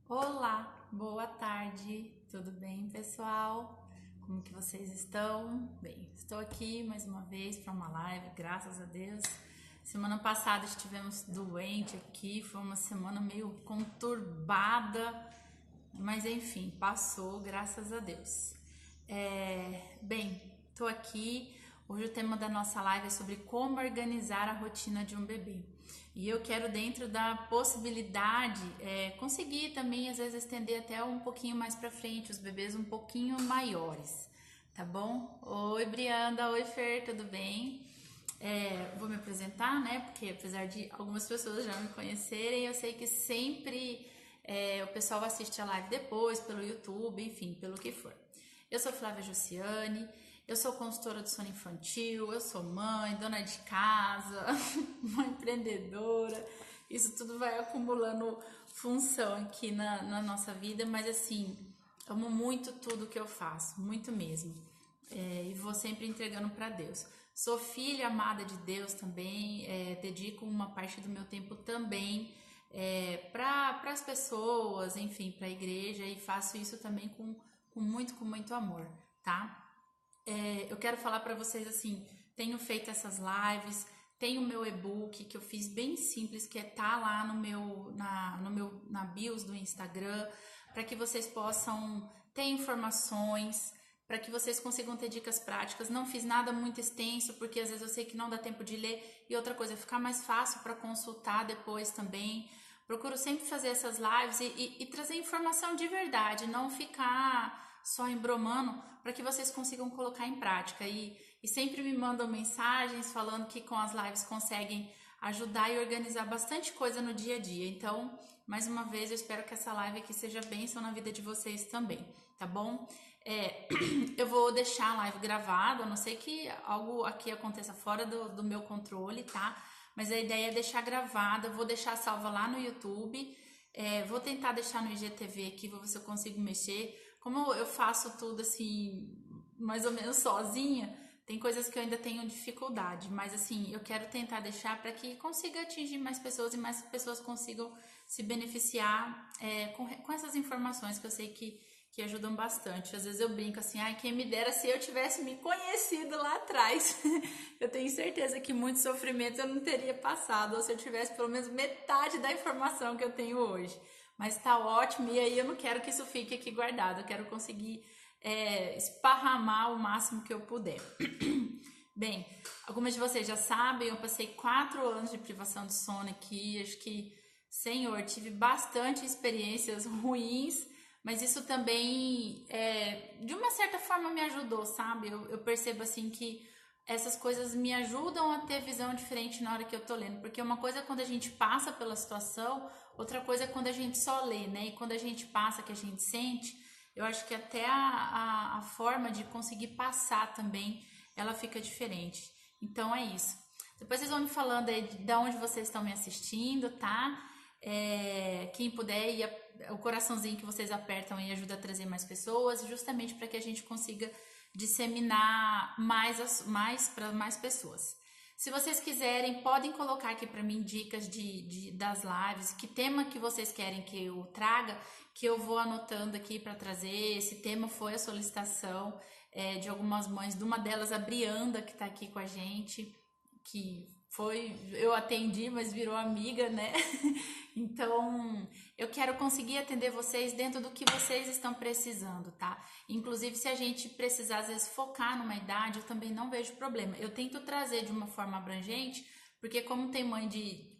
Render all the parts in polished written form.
Olá, boa tarde, tudo bem, pessoal? Como que vocês estão? Bem, estou aqui mais uma vez para uma live, graças a Deus. Semana passada estivemos doente aqui, foi uma semana meio conturbada, mas enfim, passou, graças a Deus. Bem, estou aqui. Hoje o tema da nossa live é sobre como organizar a rotina de um bebê. E eu quero, dentro da possibilidade, conseguir também, às vezes, estender até um pouquinho mais para frente, os bebês um pouquinho maiores, tá bom? Oi, Brianda, oi, Fer, tudo bem? Vou me apresentar, né? Porque apesar de algumas pessoas já me conhecerem, eu sei que sempre o pessoal assiste a live depois, pelo YouTube, enfim, pelo que for. Eu sou Flávia Jussiane, eu sou consultora do sono infantil, eu sou mãe, dona de casa, uma empreendedora. Isso tudo vai acumulando função aqui na nossa vida, mas assim, amo muito tudo que eu faço, muito mesmo. E vou sempre entregando para Deus. Sou filha amada de Deus também, dedico uma parte do meu tempo também para as pessoas, enfim, para a igreja, e faço isso também com muito amor, tá? Eu quero falar para vocês assim, tenho feito essas lives, tenho o meu e-book que eu fiz bem simples, que tá lá na bios do Instagram, para que vocês possam ter informações, para que vocês consigam ter dicas práticas. Não fiz nada muito extenso, porque às vezes eu sei que não dá tempo de ler, e outra coisa, ficar mais fácil para consultar depois também. Procuro sempre fazer essas lives e trazer informação de verdade, não ficar só embromando, para que vocês consigam colocar em prática. E sempre me mandam mensagens falando que com as lives conseguem ajudar e organizar bastante coisa no dia a dia. Então, mais uma vez, eu espero que essa live aqui seja bênção na vida de vocês também, tá bom? Eu vou deixar a live gravada, a não ser que algo aqui aconteça fora do meu controle, tá? Mas a ideia é deixar gravada, vou deixar salva lá no YouTube, vou tentar deixar no IGTV aqui, vou ver se eu consigo mexer. Como eu faço tudo assim, mais ou menos sozinha, tem coisas que eu ainda tenho dificuldade, mas assim, eu quero tentar deixar para que consiga atingir mais pessoas e mais pessoas consigam se beneficiar com essas informações que eu sei que ajudam bastante. Às vezes eu brinco assim, ai, quem me dera se eu tivesse me conhecido lá atrás. Eu tenho certeza que muito sofrimento eu não teria passado, ou se eu tivesse pelo menos metade da informação que eu tenho hoje. Mas tá ótimo, e aí eu não quero que isso fique aqui guardado, eu quero conseguir esparramar o máximo que eu puder. Bem, algumas de vocês já sabem, eu passei 4 anos de privação de sono aqui, acho que, Senhor, tive bastante experiências ruins, mas isso também, de uma certa forma, me ajudou, sabe? Eu percebo assim que essas coisas me ajudam a ter visão diferente na hora que eu tô lendo, porque uma coisa é quando a gente passa pela situação, outra coisa é quando a gente só lê, né? E quando a gente passa, que a gente sente, eu acho que até a forma de conseguir passar também, ela fica diferente. Então é isso. Depois vocês vão me falando aí de onde vocês estão me assistindo, tá? Quem puder, o coraçãozinho que vocês apertam aí ajuda a trazer mais pessoas, justamente para que a gente consiga disseminar mais para mais pessoas. Se vocês quiserem, podem colocar aqui para mim dicas das lives, que tema que vocês querem que eu traga, que eu vou anotando aqui para trazer. Esse tema foi a solicitação de algumas mães, de uma delas, a Brianda, que está aqui com a gente, que eu atendi, mas virou amiga, né? Então, eu quero conseguir atender vocês dentro do que vocês estão precisando, tá? Inclusive, se a gente precisar, às vezes, focar numa idade, eu também não vejo problema. Eu tento trazer de uma forma abrangente, porque como tem mãe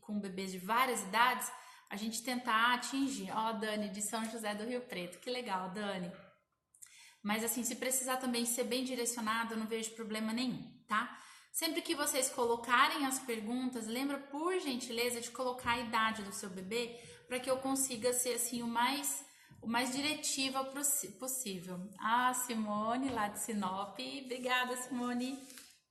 com bebês de várias idades, a gente tentar atingir. Ó, Dani, de São José do Rio Preto. Que legal, Dani. Mas assim, se precisar também ser bem direcionado, eu não vejo problema nenhum, tá? Sempre que vocês colocarem as perguntas, lembra por gentileza de colocar a idade do seu bebê para que eu consiga ser assim o mais diretiva possível. Ah, Simone lá de Sinop, obrigada, Simone,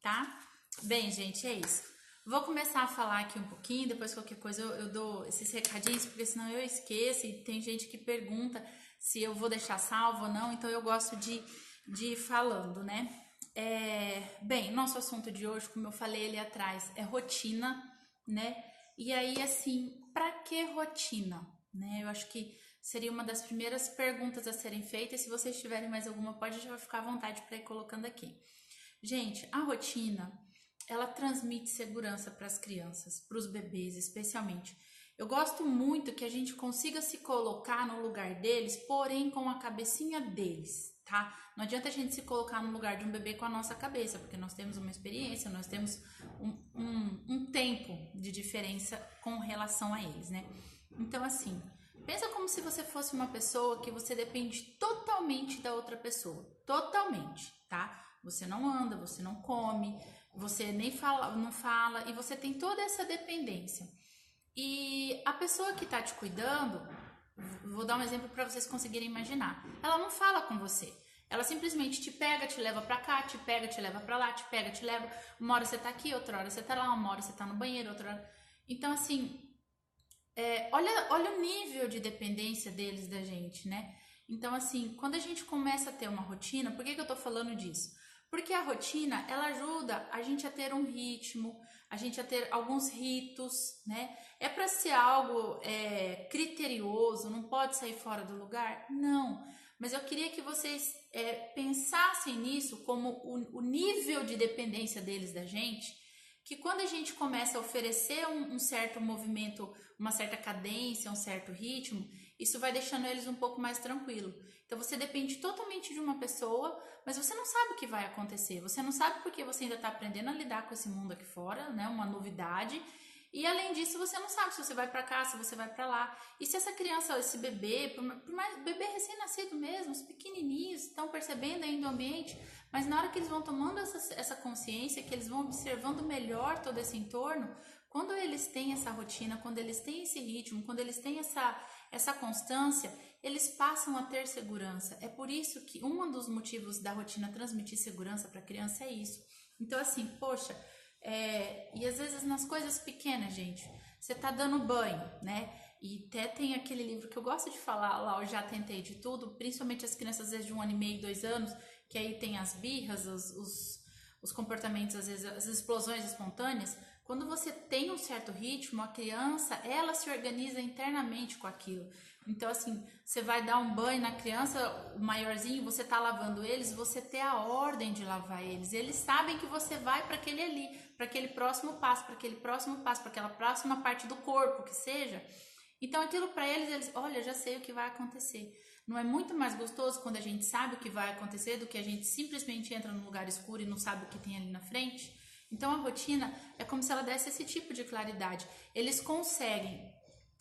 tá? Bem, gente, é isso. Vou começar a falar aqui um pouquinho, depois qualquer coisa eu dou esses recadinhos, porque senão eu esqueço e tem gente que pergunta se eu vou deixar salvo ou não, então eu gosto de ir falando, né? Bem, nosso assunto de hoje, como eu falei ali atrás, é rotina, né? E aí, assim, pra que rotina? Né? Eu acho que Seria uma das primeiras perguntas a serem feitas. Se vocês tiverem mais alguma, pode já ficar à vontade para ir colocando aqui. Gente, a rotina, ela transmite segurança para as crianças, para os bebês especialmente. Eu gosto muito que a gente consiga se colocar no lugar deles, porém com a cabecinha deles, tá? Não adianta a gente se colocar no lugar de um bebê com a nossa cabeça, porque nós temos uma experiência, nós temos um tempo de diferença com relação a eles, né? Então, assim, pensa como se você fosse uma pessoa que você depende totalmente da outra pessoa. Totalmente, tá? Você não anda, você não come, você nem fala, não fala, e você tem toda essa dependência. E a pessoa que tá te cuidando, vou dar um exemplo para vocês conseguirem imaginar. Ela não fala com você. Ela simplesmente te pega, te leva pra cá, te pega, te leva pra lá, te pega, te leva. Uma hora você tá aqui, outra hora você tá lá, uma hora você tá no banheiro, outra hora... Então, assim, olha o nível de dependência deles da gente, né? Então, assim, quando a gente começa a ter uma rotina, por que eu tô falando disso? Porque a rotina, ela ajuda a gente a ter um ritmo, a gente a ter alguns ritos, né? É para ser algo criterioso, não pode sair fora do lugar? Não. Mas eu queria que vocês pensassem nisso como o nível de dependência deles da gente, que quando a gente começa a oferecer um certo movimento, uma certa cadência, um certo ritmo, isso vai deixando eles um pouco mais tranquilo. Então você depende totalmente de uma pessoa, mas você não sabe o que vai acontecer. Você não sabe porque você ainda está aprendendo a lidar com esse mundo aqui fora, né? Uma novidade. E além disso, você não sabe se você vai para cá, se você vai para lá. E se essa criança, esse bebê, por mais bebê recém-nascido mesmo, os pequenininhos, estão percebendo ainda o ambiente, mas na hora que eles vão tomando essa consciência, que eles vão observando melhor todo esse entorno, quando eles têm essa rotina, quando eles têm esse ritmo, quando eles têm essa constância, eles passam a ter segurança. É por isso que um dos motivos da rotina transmitir segurança para a criança é isso. Então, assim, poxa, e às vezes nas coisas pequenas, gente, você tá dando banho, né? E até tem aquele livro que eu gosto de falar lá, eu já tentei de tudo, principalmente as crianças às vezes de 1 ano e meio, 2 anos, que aí tem as birras, os comportamentos, às vezes as explosões espontâneas. Quando você tem um certo ritmo, a criança, ela se organiza internamente com aquilo. Então, assim, você vai dar um banho na criança, o maiorzinho, você tá lavando eles, você tem a ordem de lavar eles. Eles sabem que você vai para aquele ali, para aquele próximo passo, para aquela próxima parte do corpo, que seja. Então, aquilo para eles, olha, já sei o que vai acontecer. Não é muito mais gostoso quando a gente sabe o que vai acontecer do que a gente simplesmente entra num lugar escuro e não sabe o que tem ali na frente? Então, a rotina é como se ela desse esse tipo de claridade. Eles conseguem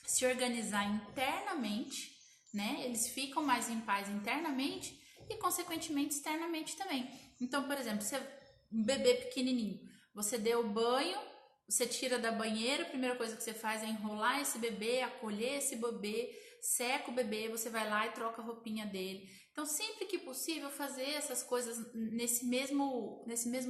se organizar internamente, né? Eles ficam mais em paz internamente e, consequentemente, externamente também. Então, por exemplo, um bebê pequenininho, você deu banho, você tira da banheira, a primeira coisa que você faz é enrolar esse bebê, acolher esse bebê, seca o bebê, você vai lá e troca a roupinha dele. Então, sempre que possível, fazer essas coisas nesse mesmo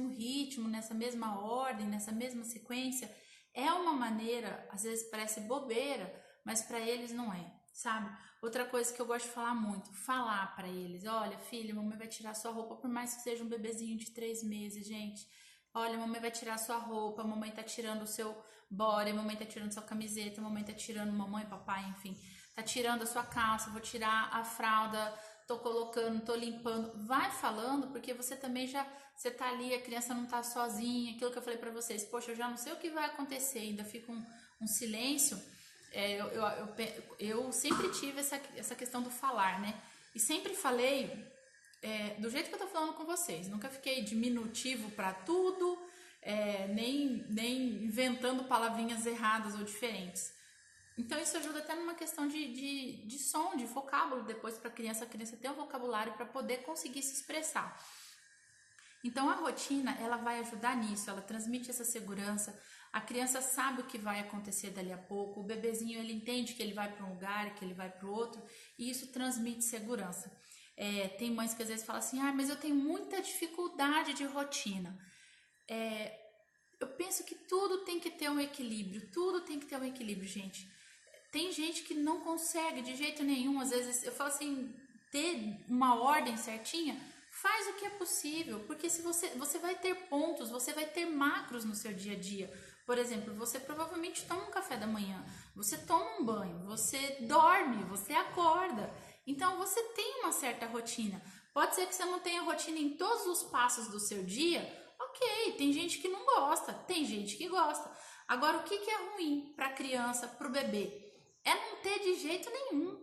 ritmo, nessa mesma ordem, nessa mesma sequência, é uma maneira, às vezes parece bobeira, mas para eles não é, sabe? Outra coisa que eu gosto de falar muito, falar para eles, olha, filha, mamãe vai tirar sua roupa, por mais que seja um bebezinho de 3 meses, gente. Olha, mamãe vai tirar sua roupa, mamãe tá tirando o seu body, mamãe tá tirando sua camiseta, mamãe tá tirando, mamãe, papai, enfim, tá tirando a sua calça, vou tirar a fralda, tô colocando, tô limpando. Vai falando, porque você também você tá ali, a criança não tá sozinha, aquilo que eu falei pra vocês, poxa, eu já não sei o que vai acontecer, ainda fica um silêncio. Eu sempre tive essa questão do falar, né? E sempre falei do jeito que eu tô falando com vocês. Nunca fiquei diminutivo para tudo, nem inventando palavrinhas erradas ou diferentes. Então isso ajuda até numa questão de som, de vocábulo depois para a criança ter um vocabulário para poder conseguir se expressar. Então a rotina, ela vai ajudar nisso, ela transmite essa segurança, a criança sabe o que vai acontecer dali a pouco, o bebezinho ele entende que ele vai para um lugar, que ele vai para o outro, e isso transmite segurança. Tem mães que às vezes falam assim, mas eu tenho muita dificuldade de rotina. Eu penso que tudo tem que ter um equilíbrio, gente. Tem gente que não consegue de jeito nenhum, às vezes eu falo assim, ter uma ordem certinha, faz o que é possível, porque se você vai ter pontos, você vai ter macros no seu dia a dia, Por exemplo, você provavelmente toma um café da manhã, você toma um banho, você dorme, você acorda. Então você tem uma certa rotina. Pode ser que você não tenha rotina em todos os passos do seu dia. Ok, tem gente que não gosta, tem gente que gosta. Agora, o que é ruim para a criança, para o bebê? É não ter de jeito nenhum.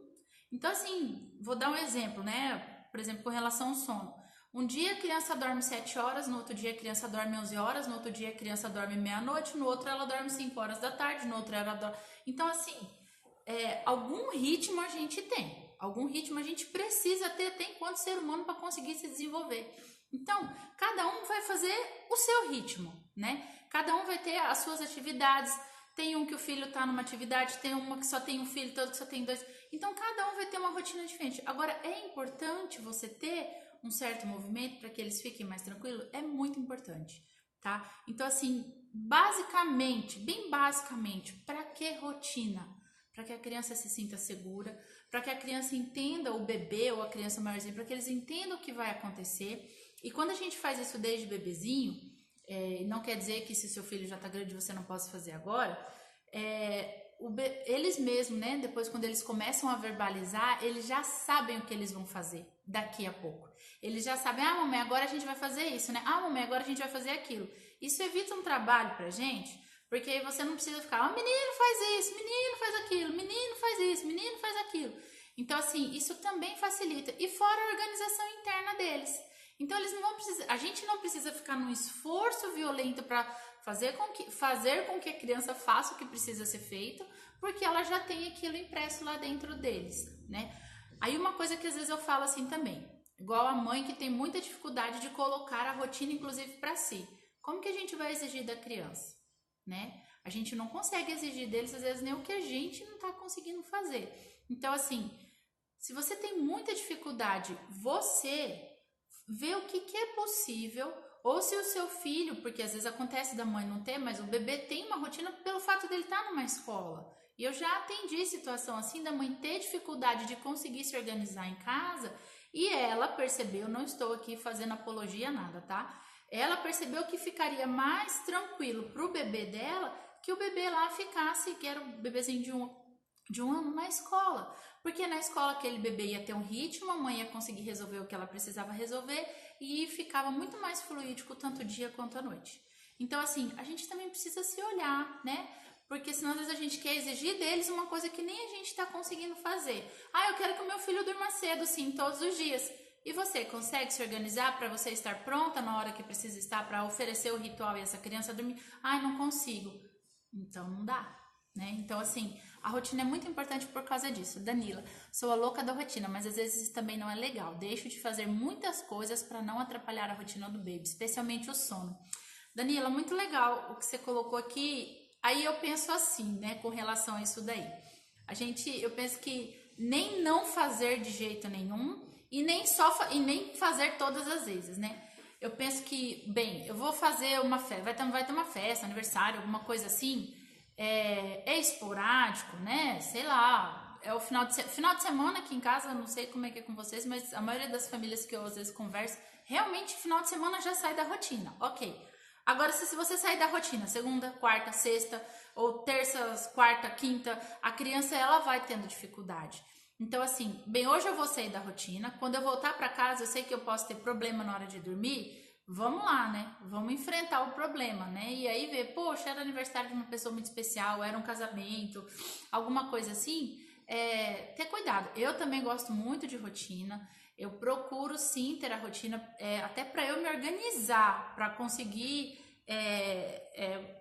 Então, assim, vou dar um exemplo, né? Por exemplo, com relação ao sono. Um dia a criança dorme 7 horas, no outro dia a criança dorme 11 horas, no outro dia a criança dorme meia-noite, no outro ela dorme 5 horas da tarde, no outro ela dorme... Então, assim, algum ritmo a gente tem. Algum ritmo a gente precisa ter até enquanto ser humano para conseguir se desenvolver. Então, cada um vai fazer o seu ritmo, né? Cada um vai ter as suas atividades. Tem um que o filho está numa atividade, tem uma que só tem um filho, outro que só tem dois. Então, cada um vai ter uma rotina diferente. Agora, é importante você ter um certo movimento para que eles fiquem mais tranquilos? É muito importante, tá? Então, assim, basicamente, bem basicamente, para que rotina? Para que a criança se sinta segura, para que a criança entenda o bebê ou a criança maiorzinha, para que eles entendam o que vai acontecer. E quando a gente faz isso desde bebezinho, não quer dizer que se seu filho já está grande você não possa fazer agora, eles mesmos, né, depois quando eles começam a verbalizar, eles já sabem o que eles vão fazer daqui a pouco. Eles já sabem, mamãe, agora a gente vai fazer isso, né? Mamãe, agora a gente vai fazer aquilo. Isso evita um trabalho pra gente, porque aí você não precisa ficar, menino faz isso, menino faz aquilo, menino faz isso, menino faz aquilo. Então, assim, isso também facilita. E fora a organização interna deles. Então, eles não vão precisar, a gente não precisa ficar num esforço violento para fazer com que a criança faça o que precisa ser feito, porque ela já tem aquilo impresso lá dentro deles, né? Aí uma coisa que às vezes eu falo assim também, igual a mãe que tem muita dificuldade de colocar a rotina, inclusive para si. Como que a gente vai exigir da criança, né? A gente não consegue exigir deles às vezes nem o que a gente não está conseguindo fazer. Então, assim, se você tem muita dificuldade, você vê o que é possível, ou se o seu filho, porque às vezes acontece da mãe não ter, mas o bebê tem uma rotina pelo fato dele estar numa escola. E eu já atendi situação assim da mãe ter dificuldade de conseguir se organizar em casa e ela percebeu, não estou aqui fazendo apologia a nada, tá? Ela percebeu que ficaria mais tranquilo pro bebê dela que o bebê lá ficasse, que era um bebezinho de um ano na escola. Porque na escola aquele bebê ia ter um ritmo, a mãe ia conseguir resolver o que ela precisava resolver e ficava muito mais fluídico tanto dia quanto a noite. Então, assim, a gente também precisa se olhar, né? Porque senão às vezes a gente quer exigir deles uma coisa que nem a gente está conseguindo fazer. Eu quero que o meu filho durma cedo, sim, todos os dias. E você consegue se organizar para você estar pronta na hora que precisa estar para oferecer o ritual e essa criança dormir? Não consigo. Então não dá, né? Então, assim, a rotina é muito importante por causa disso. Danila, sou a louca da rotina, mas às vezes isso também não é legal. Deixo de fazer muitas coisas para não atrapalhar a rotina do baby, especialmente o sono. Danila, muito legal o que você colocou aqui. Aí eu penso assim, né, com relação a isso daí. Eu penso que nem não fazer de jeito nenhum e nem fazer todas as vezes, né? Eu penso que, bem, eu vou fazer uma festa, vai ter uma festa, aniversário, alguma coisa assim, é esporádico, né? Sei lá, é o final de semana aqui em casa, não sei como é que é com vocês, mas a maioria das famílias que eu às vezes converso, realmente final de semana já sai da rotina, ok. Agora, se você sair da rotina, segunda, quarta, sexta, ou terça, quarta, quinta, a criança ela vai tendo dificuldade. Então, assim, bem, hoje eu vou sair da rotina, quando eu voltar para casa, eu sei que eu posso ter problema na hora de dormir, vamos lá, né? Vamos enfrentar o problema, né? E aí ver, poxa, era aniversário de uma pessoa muito especial, era um casamento, alguma coisa assim, ter cuidado. Eu também gosto muito de rotina, eu procuro sim ter a rotina, até para eu me organizar, para conseguir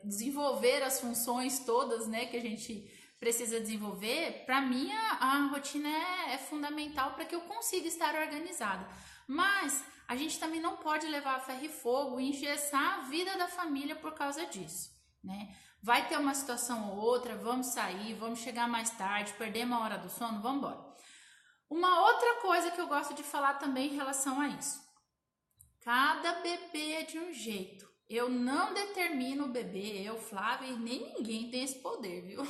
desenvolver as funções todas, né, que a gente precisa desenvolver. Para mim a rotina é fundamental para que eu consiga estar organizada. Mas a gente também não pode levar a ferro e fogo e engessar a vida da família por causa disso, né? Vai ter uma situação ou outra, vamos sair, vamos chegar mais tarde, perder uma hora do sono, vamos embora. Uma outra coisa que eu gosto de falar também em relação a isso. Cada bebê é de um jeito. Eu não determino o bebê, eu, Flávia, e nem ninguém tem esse poder, viu?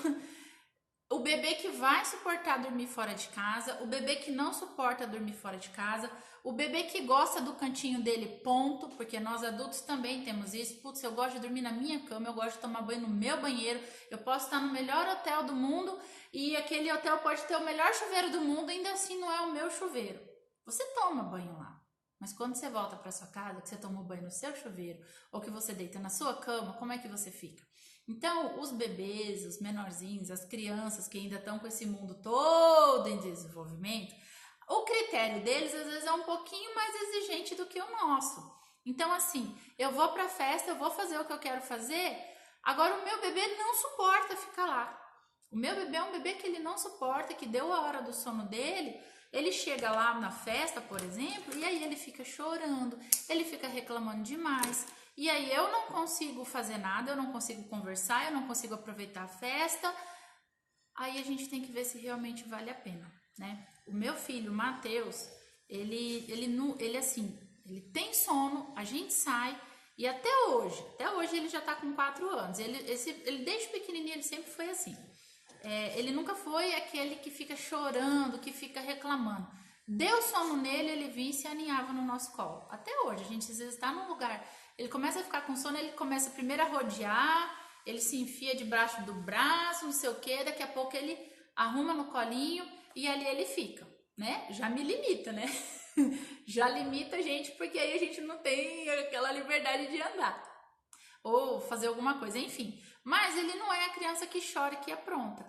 O bebê que vai suportar dormir fora de casa, o bebê que não suporta dormir fora de casa, o bebê que gosta do cantinho dele, ponto, porque nós adultos também temos isso. Putz, eu gosto de dormir na minha cama, eu gosto de tomar banho no meu banheiro, eu posso estar no melhor hotel do mundo e aquele hotel pode ter o melhor chuveiro do mundo, ainda assim não é o meu chuveiro. Você toma banho lá, mas quando você volta para sua casa, que você toma banho no seu chuveiro ou que você deita na sua cama, como é que você fica? Então, os bebês, os menorzinhos, as crianças que ainda estão com esse mundo todo em desenvolvimento, o critério deles às vezes é um pouquinho mais exigente do que o nosso. Então, assim, eu vou para a festa, eu vou fazer o que eu quero fazer, agora o meu bebê não suporta ficar lá. O meu bebê é um bebê que ele não suporta, que deu a hora do sono dele, ele chega lá na festa, por exemplo, e aí ele fica chorando, ele fica reclamando demais. E aí eu não consigo fazer nada, eu não consigo conversar, eu não consigo aproveitar a festa. Aí a gente tem que ver se realmente vale a pena, né? O meu filho, Matheus, ele tem sono, a gente sai e até hoje ele já tá com 4 anos. Ele desde pequenininho ele sempre foi assim. Ele nunca foi aquele que fica chorando, que fica reclamando. Deu sono nele, ele vinha e se aninhava no nosso colo. Até hoje, a gente às vezes está num lugar, ele começa a ficar com sono, ele começa primeiro a rodear, ele se enfia debaixo do braço, não sei o que, daqui a pouco ele arruma no colinho e ali ele fica, né? Já me limita, né? Já limita a gente, porque aí a gente não tem aquela liberdade de andar ou fazer alguma coisa, enfim. Mas ele não é a criança que chora e que apronta.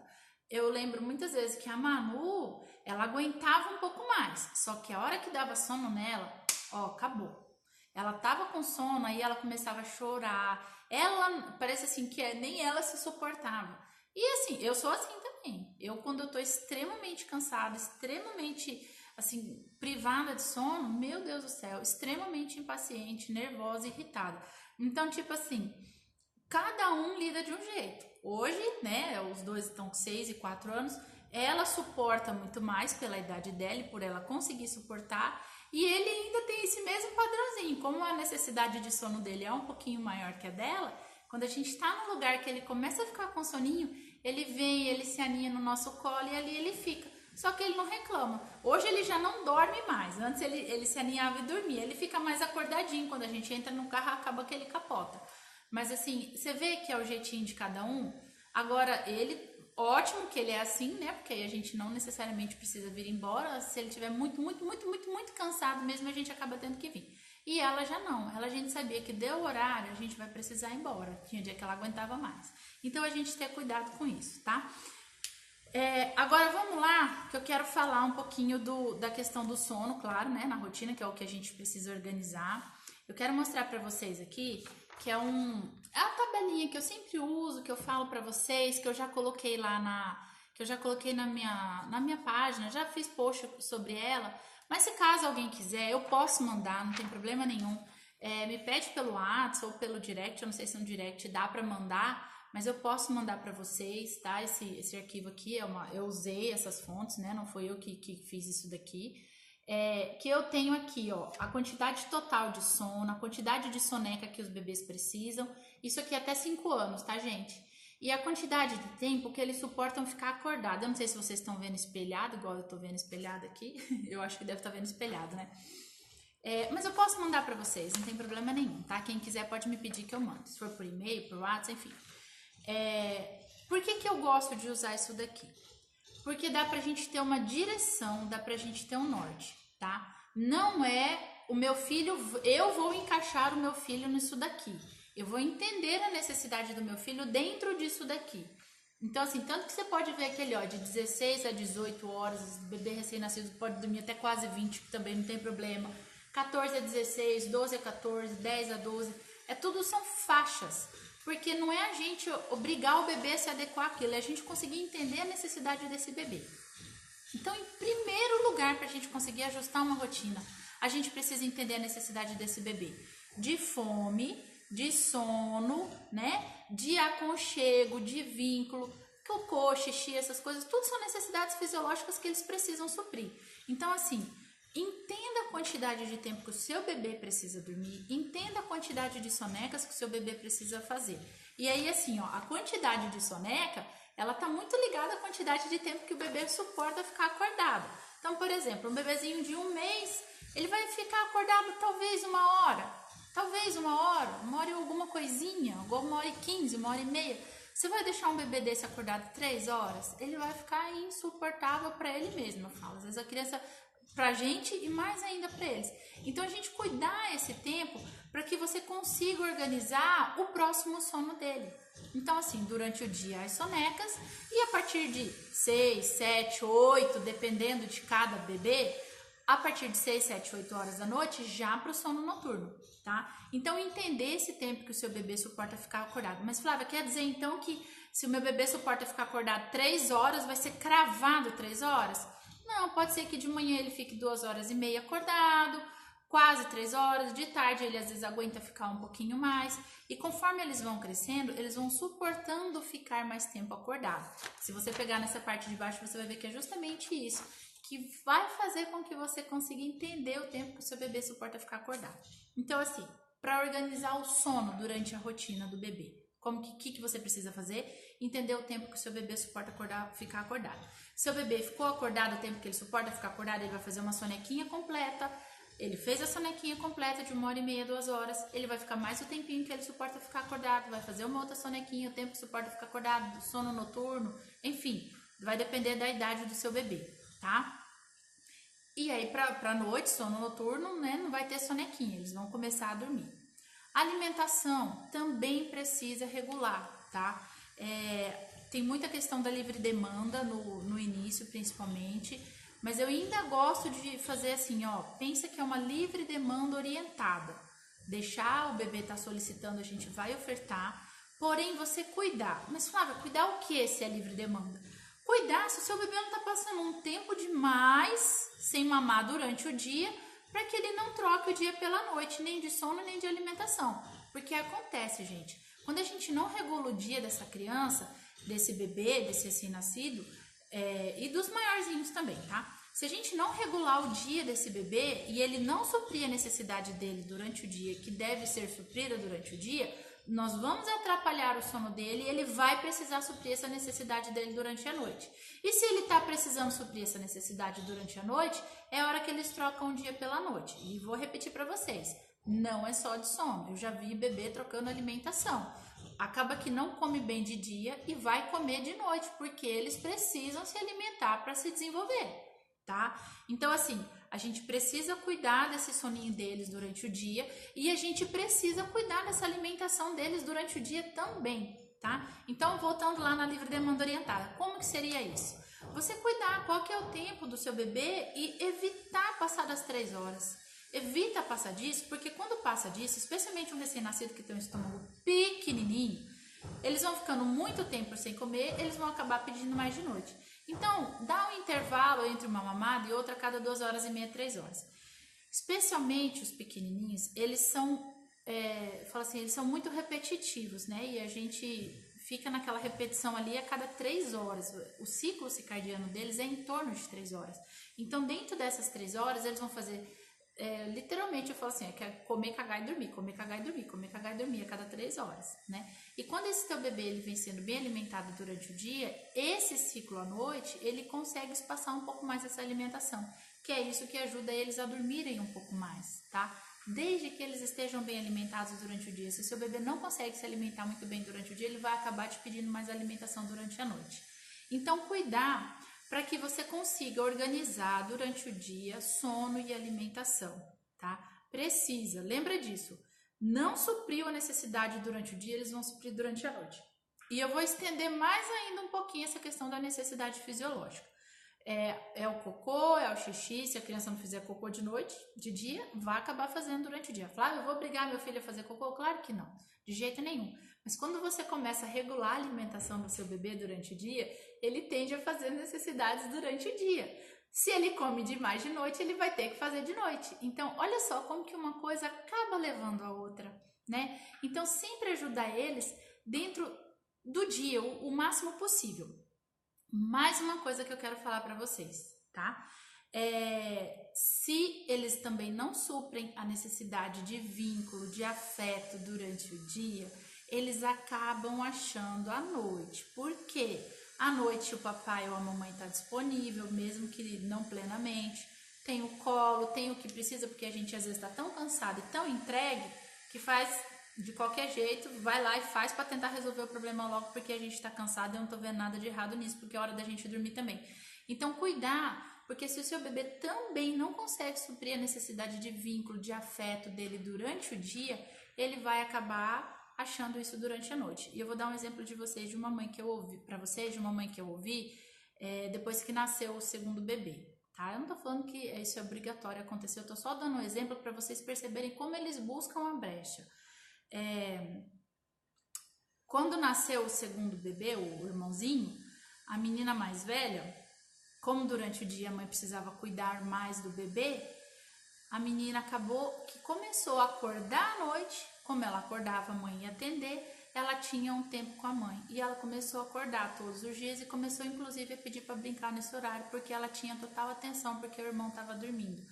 Eu lembro muitas vezes que a Manu, ela aguentava um pouco mais, só que a hora que dava sono nela, ó, acabou. Ela tava com sono, aí ela começava a chorar. Ela, parece assim que nem ela se suportava. E assim, eu sou assim também. Eu, quando eu tô extremamente cansada, extremamente, assim, privada de sono, meu Deus do céu, extremamente impaciente, nervosa, irritada. Então, tipo assim, cada um lida de um jeito. Hoje, né, os dois estão com 6 e 4 anos, ela suporta muito mais pela idade dela e por ela conseguir suportar, e ele ainda tem esse mesmo padrãozinho. Como a necessidade de sono dele é um pouquinho maior que a dela, quando a gente está num lugar que ele começa a ficar com soninho, ele vem, ele se aninha no nosso colo e ali ele fica. Só que ele não reclama. Hoje ele já não dorme mais. Antes ele se aninhava e dormia. Ele fica mais acordadinho. Quando a gente entra no carro, acaba que ele capota. Mas assim, você vê que é o jeitinho de cada um. Agora, ele, ótimo que ele é assim, né? Porque aí a gente não necessariamente precisa vir embora. Se ele estiver muito cansado mesmo, a gente acaba tendo que vir. E ela já não. Ela, a gente sabia que deu o horário, a gente vai precisar ir embora. Tinha dia que ela aguentava mais. Então, a gente ter cuidado com isso, tá? Agora vamos lá, que eu quero falar um pouquinho da questão do sono, claro, né, na rotina, que é o que a gente precisa organizar. Eu quero mostrar para vocês aqui, que é a tabelinha que eu sempre uso, que eu falo para vocês, que eu já coloquei lá na minha página, já fiz post sobre ela, mas se caso alguém quiser, eu posso mandar, não tem problema nenhum. Me pede pelo WhatsApp ou pelo direct, eu não sei se no direct dá para mandar, mas eu posso mandar para vocês, tá? Esse arquivo aqui, eu usei essas fontes, né? Não foi eu que fiz isso daqui. Que eu tenho aqui, ó, a quantidade total de sono, a quantidade de soneca que os bebês precisam. Isso aqui é até 5 anos, tá, gente? E a quantidade de tempo que eles suportam ficar acordado. Eu não sei se vocês estão vendo espelhado, igual eu tô vendo espelhado aqui. Eu acho que deve estar vendo espelhado, né? Mas eu posso mandar para vocês, não tem problema nenhum, tá? Quem quiser pode me pedir que eu mando. Se for por e-mail, por WhatsApp, enfim. Por que eu gosto de usar isso daqui? Porque dá pra gente ter uma direção, dá pra gente ter um norte, tá? Não é o meu filho, eu vou encaixar o meu filho nisso daqui. Eu vou entender a necessidade do meu filho dentro disso daqui. Então, assim, tanto que você pode ver aquele, ó, de 16 a 18 horas, o bebê recém-nascido pode dormir até quase 20, que também não tem problema. 14 a 16, 12 a 14, 10 a 12, tudo são faixas. Porque não é a gente obrigar o bebê a se adequar àquilo, é a gente conseguir entender a necessidade desse bebê. Então, em primeiro lugar, para a gente conseguir ajustar uma rotina, a gente precisa entender a necessidade desse bebê. De fome, de sono, né? De aconchego, de vínculo, cocô, xixi, essas coisas, tudo são necessidades fisiológicas que eles precisam suprir. Então, assim, entenda a quantidade de tempo que o seu bebê precisa dormir, entenda a quantidade de sonecas que o seu bebê precisa fazer. E aí, assim, ó, a quantidade de soneca, ela tá muito ligada à quantidade de tempo que o bebê suporta ficar acordado. Então, por exemplo, um bebezinho de 1 mês, ele vai ficar acordado talvez 1 hora e alguma coisinha, 1h15, 1h30. Você vai deixar um bebê desse acordado 3 horas? Ele vai ficar insuportável para ele mesmo, eu falo. Às vezes a criança, pra gente e mais ainda para eles. Então a gente cuidar esse tempo para que você consiga organizar o próximo sono dele. Então assim, durante o dia as sonecas e a partir de 6, 7, 8, dependendo de cada bebê, a partir de 6, 7, 8 horas da noite, já para o sono noturno, tá? Então, entender esse tempo que o seu bebê suporta ficar acordado. Mas, Flávia, quer dizer, então, que se o meu bebê suporta ficar acordado 3 horas, vai ser cravado 3 horas? Não, pode ser que de manhã ele fique 2h30 acordado, quase 3 horas, de tarde ele às vezes aguenta ficar um pouquinho mais, e conforme eles vão crescendo, eles vão suportando ficar mais tempo acordado. Se você pegar nessa parte de baixo, você vai ver que é justamente isso, que vai fazer com que você consiga entender o tempo que o seu bebê suporta ficar acordado. Então assim, para organizar o sono durante a rotina do bebê, o que você precisa fazer? Entender o tempo que o seu bebê suporta ficar acordado. Seu bebê ficou acordado o tempo que ele suporta ficar acordado, ele vai fazer uma sonequinha completa. Ele fez a sonequinha completa de 1h30, 2 horas, ele vai ficar mais o tempinho que ele suporta ficar acordado, vai fazer uma outra sonequinha, o tempo que suporta ficar acordado, do sono noturno, enfim, vai depender da idade do seu bebê, tá? E aí, pra noite, sono noturno, né, não vai ter sonequinha, eles vão começar a dormir. A alimentação também precisa regular, tá? Tem muita questão da livre demanda no início, principalmente, mas eu ainda gosto de fazer assim, ó, pensa que é uma livre demanda orientada. Deixar o bebê estar solicitando, a gente vai ofertar, porém você cuidar. Mas Flávia, cuidar o que se é livre demanda? Cuidar se o seu bebê não está passando um tempo demais sem mamar durante o dia, para que ele não troque o dia pela noite, nem de sono, nem de alimentação. Porque acontece, gente, quando a gente não regula o dia dessa criança, desse bebê, desse recém-nascido, e dos maiorzinhos também, tá? Se a gente não regular o dia desse bebê e ele não suprir a necessidade dele durante o dia, que deve ser suprida durante o dia, nós vamos atrapalhar o sono dele e ele vai precisar suprir essa necessidade dele durante a noite. E se ele está precisando suprir essa necessidade durante a noite, é a hora que eles trocam o dia pela noite. E vou repetir para vocês, não é só de sono. Eu já vi bebê trocando alimentação. Acaba que não come bem de dia e vai comer de noite, porque eles precisam se alimentar para se desenvolver, tá? Então, assim, a gente precisa cuidar desse soninho deles durante o dia e a gente precisa cuidar dessa alimentação deles durante o dia também, tá? Então, voltando lá na livre demanda orientada, como que seria isso? Você cuidar qual que é o tempo do seu bebê e evitar passar das 3 horas. Evita passar disso, porque quando passa disso, especialmente um recém-nascido que tem um estômago pequenininho, eles vão ficando muito tempo sem comer, eles vão acabar pedindo mais de noite. Então, dá um intervalo entre uma mamada e outra a cada 2h30, 3 horas. Especialmente os pequenininhos, eles são, eles são muito repetitivos, né? E a gente fica naquela repetição ali a cada 3 horas. O ciclo circadiano deles é em torno de 3 horas. Então, dentro dessas 3 horas, eles vão fazer... literalmente eu falo assim, é comer, cagar e dormir, comer, cagar e dormir, comer, cagar e dormir a cada 3 horas, né? E quando esse teu bebê ele vem sendo bem alimentado durante o dia, esse ciclo à noite, ele consegue espaçar um pouco mais essa alimentação, que é isso que ajuda eles a dormirem um pouco mais, tá? Desde que eles estejam bem alimentados durante o dia. Se o seu bebê não consegue se alimentar muito bem durante o dia, ele vai acabar te pedindo mais alimentação durante a noite. Então, cuidar para que você consiga organizar durante o dia sono e alimentação, tá? Precisa, lembra disso. Não supriu a necessidade durante o dia, eles vão suprir durante a noite. E eu vou estender mais ainda um pouquinho essa questão da necessidade fisiológica. É o cocô, é o xixi, se a criança não fizer cocô de noite, de dia, vai acabar fazendo durante o dia. Flávia, eu vou obrigar meu filho a fazer cocô? Claro que não, de jeito nenhum. Mas quando você começa a regular a alimentação do seu bebê durante o dia, ele tende a fazer necessidades durante o dia. Se ele come demais de noite, ele vai ter que fazer de noite. Então, olha só como que uma coisa acaba levando a outra, né? Então, sempre ajudar eles dentro do dia, o máximo possível. Mais uma coisa que eu quero falar para vocês, tá? Se eles também não suprem a necessidade de vínculo, de afeto durante o dia, eles acabam achando à noite. Por quê? À noite o papai ou a mamãe está disponível, mesmo que não plenamente. Tem o colo, tem o que precisa, porque a gente às vezes está tão cansado e tão entregue que faz de qualquer jeito, vai lá e faz para tentar resolver o problema logo, porque a gente está cansado e eu não tô vendo nada de errado nisso, porque é hora da gente dormir também. Então cuidar, porque se o seu bebê também não consegue suprir a necessidade de vínculo, de afeto dele durante o dia, ele vai acabar achando isso durante a noite. E eu vou dar um exemplo de vocês, de uma mãe que eu ouvi, para vocês, de uma mãe que eu ouvi depois que nasceu o segundo bebê. Tá? Eu não tô falando que isso é obrigatório acontecer, eu tô só dando um exemplo para vocês perceberem como eles buscam a brecha. Quando nasceu o segundo bebê, o irmãozinho, a menina mais velha, como durante o dia a mãe precisava cuidar mais do bebê, a menina acabou que começou a acordar à noite, como ela acordava, a mãe ia atender, ela tinha um tempo com a mãe. E ela começou a acordar todos os dias e começou inclusive a pedir para brincar nesse horário, porque ela tinha total atenção, porque o irmão estava dormindo.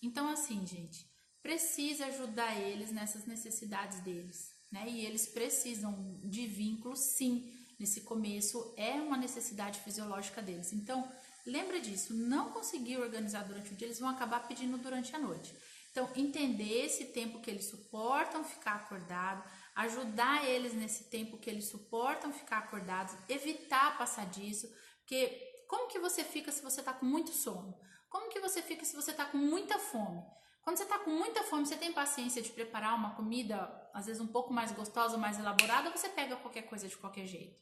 Então assim, gente, precisa ajudar eles nessas necessidades deles, né? E eles precisam de vínculo, sim, nesse começo, é uma necessidade fisiológica deles. Então, lembra disso, não conseguir organizar durante o dia, eles vão acabar pedindo durante a noite. Então, entender esse tempo que eles suportam ficar acordado, ajudar eles nesse tempo que eles suportam ficar acordados, evitar passar disso, porque como que você fica se você está com muito sono? Como que você fica se você está com muita fome? Quando você está com muita fome, você tem paciência de preparar uma comida, às vezes um pouco mais gostosa, mais elaborada, ou você pega qualquer coisa de qualquer jeito?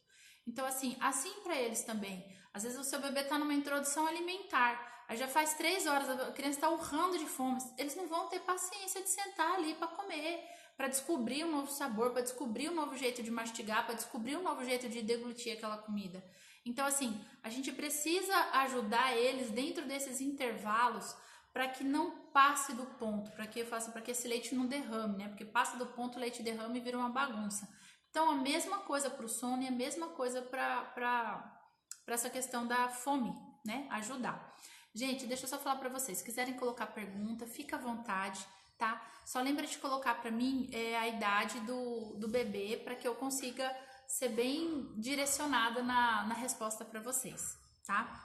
Então, assim para eles também. Às vezes o seu bebê está numa introdução alimentar, aí já faz 3 horas, a criança está urrando de fome. Eles não vão ter paciência de sentar ali para comer, para descobrir um novo sabor, para descobrir um novo jeito de mastigar, para descobrir um novo jeito de deglutir aquela comida. Então, assim, a gente precisa ajudar eles dentro desses intervalos para que não passe do ponto, para que esse leite não derrame, né? Porque passa do ponto, o leite derrama e vira uma bagunça. Então, a mesma coisa para o sono e a mesma coisa para essa questão da fome, né? Ajudar. Gente, deixa eu só falar para vocês, se quiserem colocar pergunta, fica à vontade, tá? Só lembra de colocar para mim a idade do bebê para que eu consiga ser bem direcionada na resposta para vocês, tá?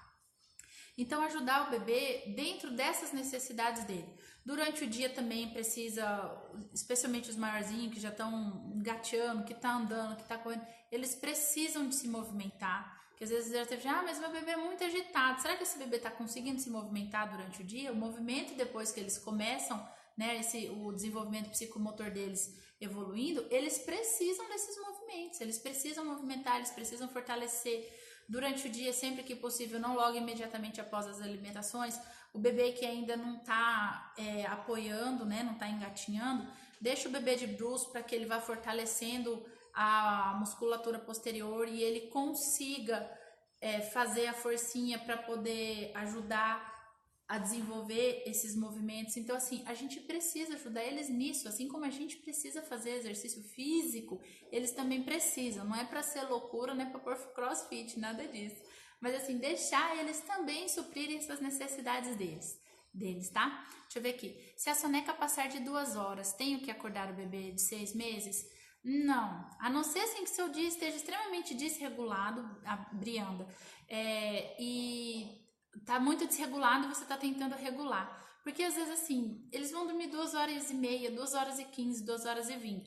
Então, ajudar o bebê dentro dessas necessidades dele. Durante o dia também precisa, especialmente os maiorzinhos que já estão engateando, que tá andando, que tá correndo, eles precisam de se movimentar. Que às vezes já teve, mas meu bebê é muito agitado. Será que esse bebê está conseguindo se movimentar durante o dia? O movimento, depois que eles começam, né, o desenvolvimento psicomotor deles evoluindo, eles precisam desses movimentos, eles precisam movimentar, eles precisam fortalecer. Durante o dia, sempre que possível, não logo imediatamente após as alimentações, o bebê que ainda não está apoiando, né, não está engatinhando, deixa o bebê de bruço para que ele vá fortalecendo a musculatura posterior e ele consiga fazer a forcinha para poder ajudar a desenvolver esses movimentos. Então, assim, a gente precisa ajudar eles nisso, assim como a gente precisa fazer exercício físico, eles também precisam. Não é para ser loucura, não é para pôr crossfit, nada disso. Mas, assim, deixar eles também suprirem essas necessidades deles, tá? Deixa eu ver aqui. Se a soneca passar de 2 horas, tenho que acordar o bebê de 6 meses? Não, a não ser assim que seu dia esteja extremamente desregulado, Brianda, e tá muito desregulado e você tá tentando regular. Porque às vezes assim, eles vão dormir 2h30, 2h15, 2h20.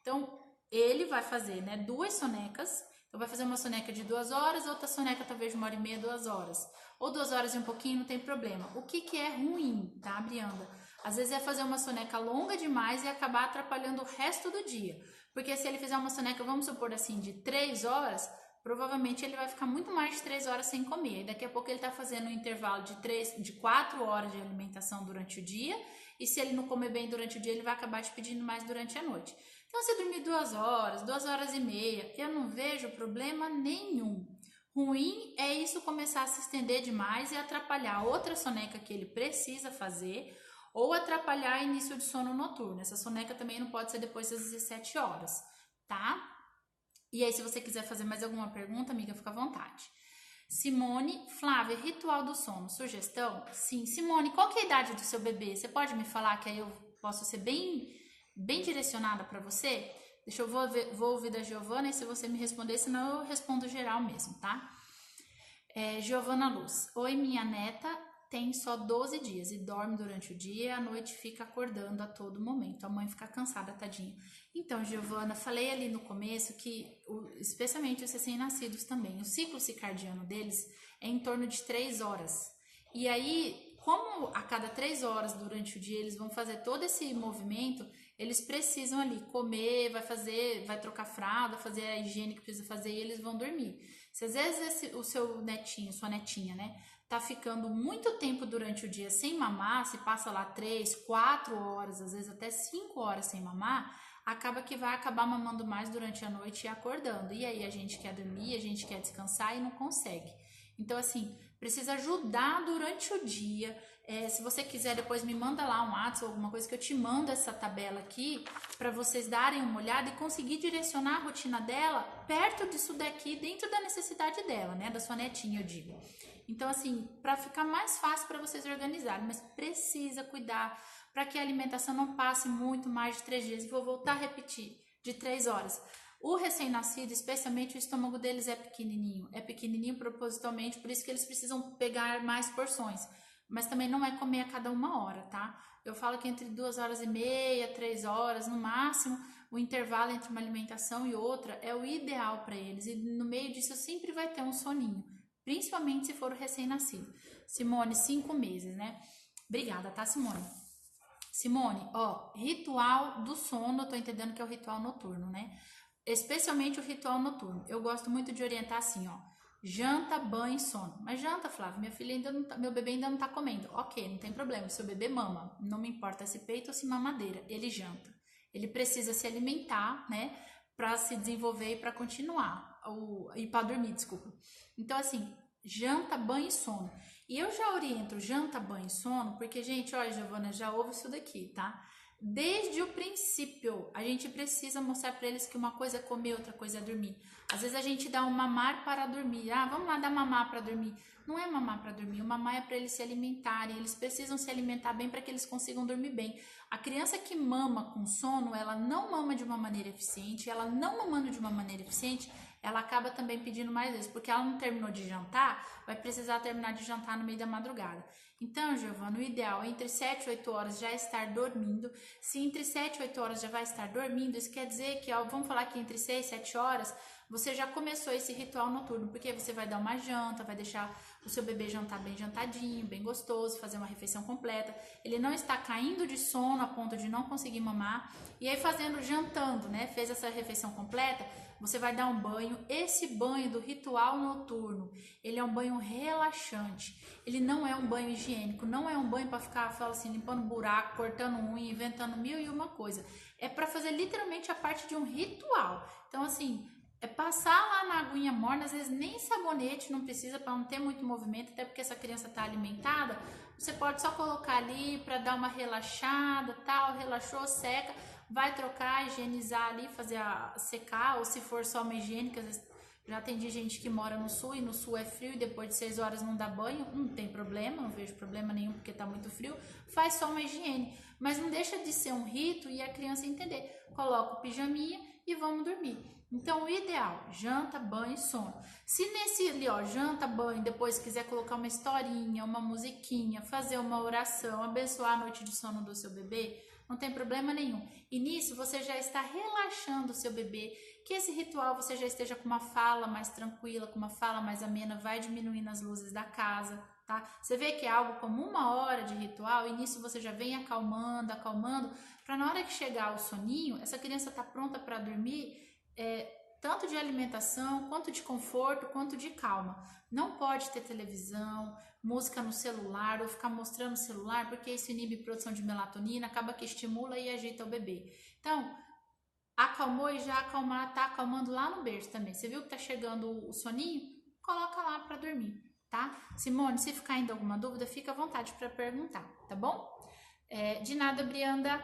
Então, ele vai fazer, né, 2 sonecas. Então, vai fazer uma soneca de 2 horas, outra soneca talvez de 1h30, 2 horas. Ou 2 horas e um pouquinho, não tem problema. O que é ruim, tá, Brianda? Às vezes é fazer uma soneca longa demais e acabar atrapalhando o resto do dia. Porque se ele fizer uma soneca, vamos supor assim, de 3 horas, provavelmente ele vai ficar muito mais de 3 horas sem comer. E daqui a pouco ele está fazendo um intervalo de 4 horas de alimentação durante o dia. E se ele não comer bem durante o dia, ele vai acabar te pedindo mais durante a noite. Então, se dormir 2 horas, 2h30, eu não vejo problema nenhum. Ruim é isso começar a se estender demais e atrapalhar outra soneca que ele precisa fazer ou atrapalhar o início de sono noturno. Essa soneca também não pode ser depois das 17 horas, tá? E aí, se você quiser fazer mais alguma pergunta, amiga, fica à vontade. Simone, Flávia, ritual do sono, sugestão? Sim. Simone, qual que é a idade do seu bebê? Você pode me falar que aí eu posso ser bem direcionada para você? Vou ouvir da Giovana e se você me responder, senão eu respondo geral mesmo, tá? Giovana Luz. Oi, minha neta tem só 12 dias e dorme durante o dia e à noite fica acordando a todo momento. A mãe fica cansada, tadinha. Então, Giovana, falei ali no começo que, especialmente os recém-nascidos também, o ciclo circadiano deles é em torno de 3 horas. E aí, como a cada 3 horas durante o dia eles vão fazer todo esse movimento, eles precisam ali comer, vai trocar fralda, fazer a higiene que precisa fazer e eles vão dormir. Se às vezes o seu netinho, sua netinha, né, tá ficando muito tempo durante o dia sem mamar, se passa lá 3, 4 horas, às vezes até 5 horas sem mamar, acaba que vai acabar mamando mais durante a noite e acordando. E aí a gente quer dormir, a gente quer descansar e não consegue. Então, assim, precisa ajudar durante o dia. Se você quiser, depois me manda lá um WhatsApp ou alguma coisa que eu te mando essa tabela aqui para vocês darem uma olhada e conseguir direcionar a rotina dela perto disso daqui, dentro da necessidade dela, né? Da sua netinha, eu digo. Então, assim, para ficar mais fácil para vocês organizarem, mas precisa cuidar para que a alimentação não passe muito mais de 3 dias. E vou voltar a repetir, de 3 horas. O recém-nascido, especialmente o estômago deles é pequenininho propositalmente, por isso que eles precisam pegar mais porções, mas também não é comer a cada 1 hora, tá? Eu falo que entre 2h30, 3 horas, no máximo, o intervalo entre uma alimentação e outra é o ideal para eles, e no meio disso sempre vai ter um soninho, principalmente se for o recém-nascido. Simone, 5 meses, né? Obrigada, tá, Simone? Simone, ritual do sono, eu tô entendendo que é o ritual noturno, né? Especialmente o ritual noturno. Eu gosto muito de orientar assim, janta, banho e sono. Mas janta, Flávia, meu bebê ainda não tá comendo. Ok, não tem problema, seu bebê mama. Não me importa se peito ou se mamadeira, ele janta. Ele precisa se alimentar, né, para se desenvolver e para continuar, e para dormir, desculpa. Então, assim, janta, banho e sono. E eu já oriento janta, banho e sono, porque, gente, olha, Giovana, já ouve isso daqui, tá? Desde o princípio, a gente precisa mostrar para eles que uma coisa é comer, outra coisa é dormir. Às vezes a gente dá um mamar para dormir. Vamos lá dar mamar para dormir. Não é mamar para dormir, o mamar é para eles se alimentarem. Eles precisam se alimentar bem para que eles consigam dormir bem. A criança que mama com sono, ela não mama de uma maneira eficiente. Ela não mamando de uma maneira eficiente, ela acaba também pedindo mais vezes, porque ela não terminou de jantar, vai precisar terminar de jantar no meio da madrugada. Então, Giovana, o ideal é entre 7 e 8 horas já estar dormindo. Se entre 7 e 8 horas já vai estar dormindo, isso quer dizer que, vamos falar que entre 6 e 7 horas, você já começou esse ritual noturno, porque você vai dar uma janta, vai deixar o seu bebê jantar bem jantadinho, bem gostoso, fazer uma refeição completa. Ele não está caindo de sono a ponto de não conseguir mamar. E aí jantando, né? Fez essa refeição completa, você vai dar um banho. Esse banho do ritual noturno, ele é um banho relaxante. Ele não é um banho higiênico, não é um banho para ficar, assim, limpando buraco, cortando unha, inventando 1001 coisa. É para fazer literalmente a parte de um ritual. Então, assim, é passar lá na aguinha morna, às vezes nem sabonete não precisa, para não ter muito movimento, até porque essa criança está alimentada. Você pode só colocar ali para dar uma relaxada, tal, relaxou, seca, vai trocar, higienizar ali, fazer secar, ou se for só uma higiênica, às vezes, já atendi gente que mora no sul e no sul é frio e depois de 6 horas não dá banho, não tem problema, não vejo problema nenhum porque tá muito frio, faz só uma higiene, mas não deixa de ser um rito e a criança entender, coloca o pijaminha e vamos dormir. Então o ideal, janta, banho e sono. Se nesse ali, janta, banho, depois quiser colocar uma historinha, uma musiquinha, fazer uma oração, abençoar a noite de sono do seu bebê, não tem problema nenhum. E nisso você já está relaxando o seu bebê, que esse ritual você já esteja com uma fala mais tranquila, com uma fala mais amena, vai diminuindo as luzes da casa, tá? Você vê que é algo como 1 hora de ritual e nisso você já vem acalmando, para na hora que chegar o soninho, essa criança tá pronta para dormir, tanto de alimentação, quanto de conforto, quanto de calma. Não pode ter televisão, música no celular ou ficar mostrando o celular, porque isso inibe a produção de melatonina, acaba que estimula e agita o bebê. Então, acalmou e já tá acalmando lá no berço também. Você viu que tá chegando o soninho? Coloca lá para dormir, tá? Simone, se ficar ainda alguma dúvida, fica à vontade para perguntar, tá bom? De nada, Brianda.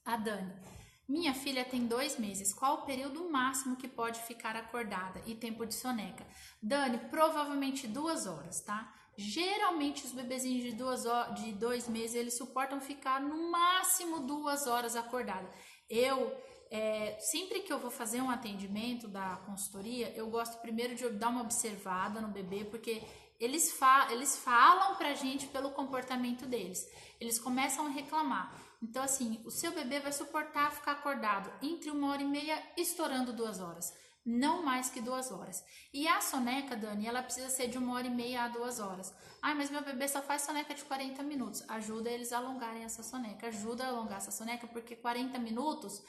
A Dani. Minha filha tem 2 meses. Qual o período máximo que pode ficar acordada e tempo de soneca? Dani, provavelmente 2 horas, tá? Geralmente os bebezinhos de 2 meses, eles suportam ficar no máximo 2 horas acordada. Eu Sempre que eu vou fazer um atendimento da consultoria, eu gosto primeiro de dar uma observada no bebê, porque eles falam pra gente pelo comportamento deles. Eles começam a reclamar. Então, assim, o seu bebê vai suportar ficar acordado entre 1h30 estourando 2 horas. Não mais que 2 horas. E a soneca, Dani, ela precisa ser de 1h30 a 2 horas. Ai, mas meu bebê só faz soneca de 40 minutos. Ajuda eles a alongarem essa soneca. Ajuda a alongar essa soneca, porque 40 minutos,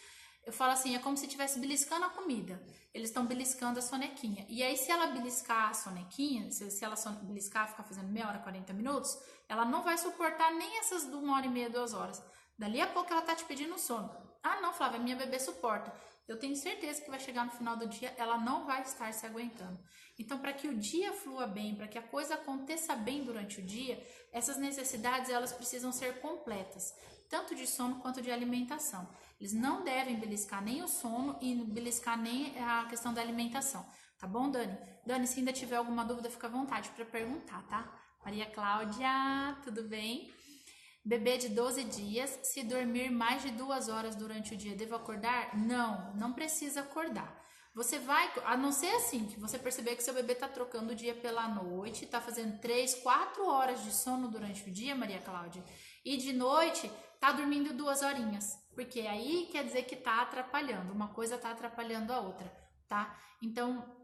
eu falo assim, é como se estivesse beliscando a comida. Eles estão beliscando a sonequinha. E aí, se ela beliscar a sonequinha, se ela beliscar, ficar fazendo meia hora, 40 minutos, ela não vai suportar nem essas de 1h30, 2 horas. Dali a pouco ela tá te pedindo sono. Ah, não, Flávia, minha bebê suporta. Eu tenho certeza que vai chegar no final do dia, ela não vai estar se aguentando. Então, para que o dia flua bem, para que a coisa aconteça bem durante o dia, essas necessidades elas precisam ser completas, tanto de sono quanto de alimentação. Eles não devem beliscar nem o sono e beliscar nem a questão da alimentação. Tá bom, Dani? Dani, se ainda tiver alguma dúvida, fica à vontade para perguntar, tá? Maria Cláudia, tudo bem? Bebê de 12 dias, se dormir mais de 2 horas durante o dia, devo acordar? Não, não precisa acordar. Você vai, a não ser assim, que você perceber que seu bebê tá trocando o dia pela noite, tá fazendo 3, 4 horas de sono durante o dia, Maria Cláudia, e de noite tá dormindo 2 horinhas, porque aí quer dizer que tá atrapalhando, uma coisa tá atrapalhando a outra, tá? Então,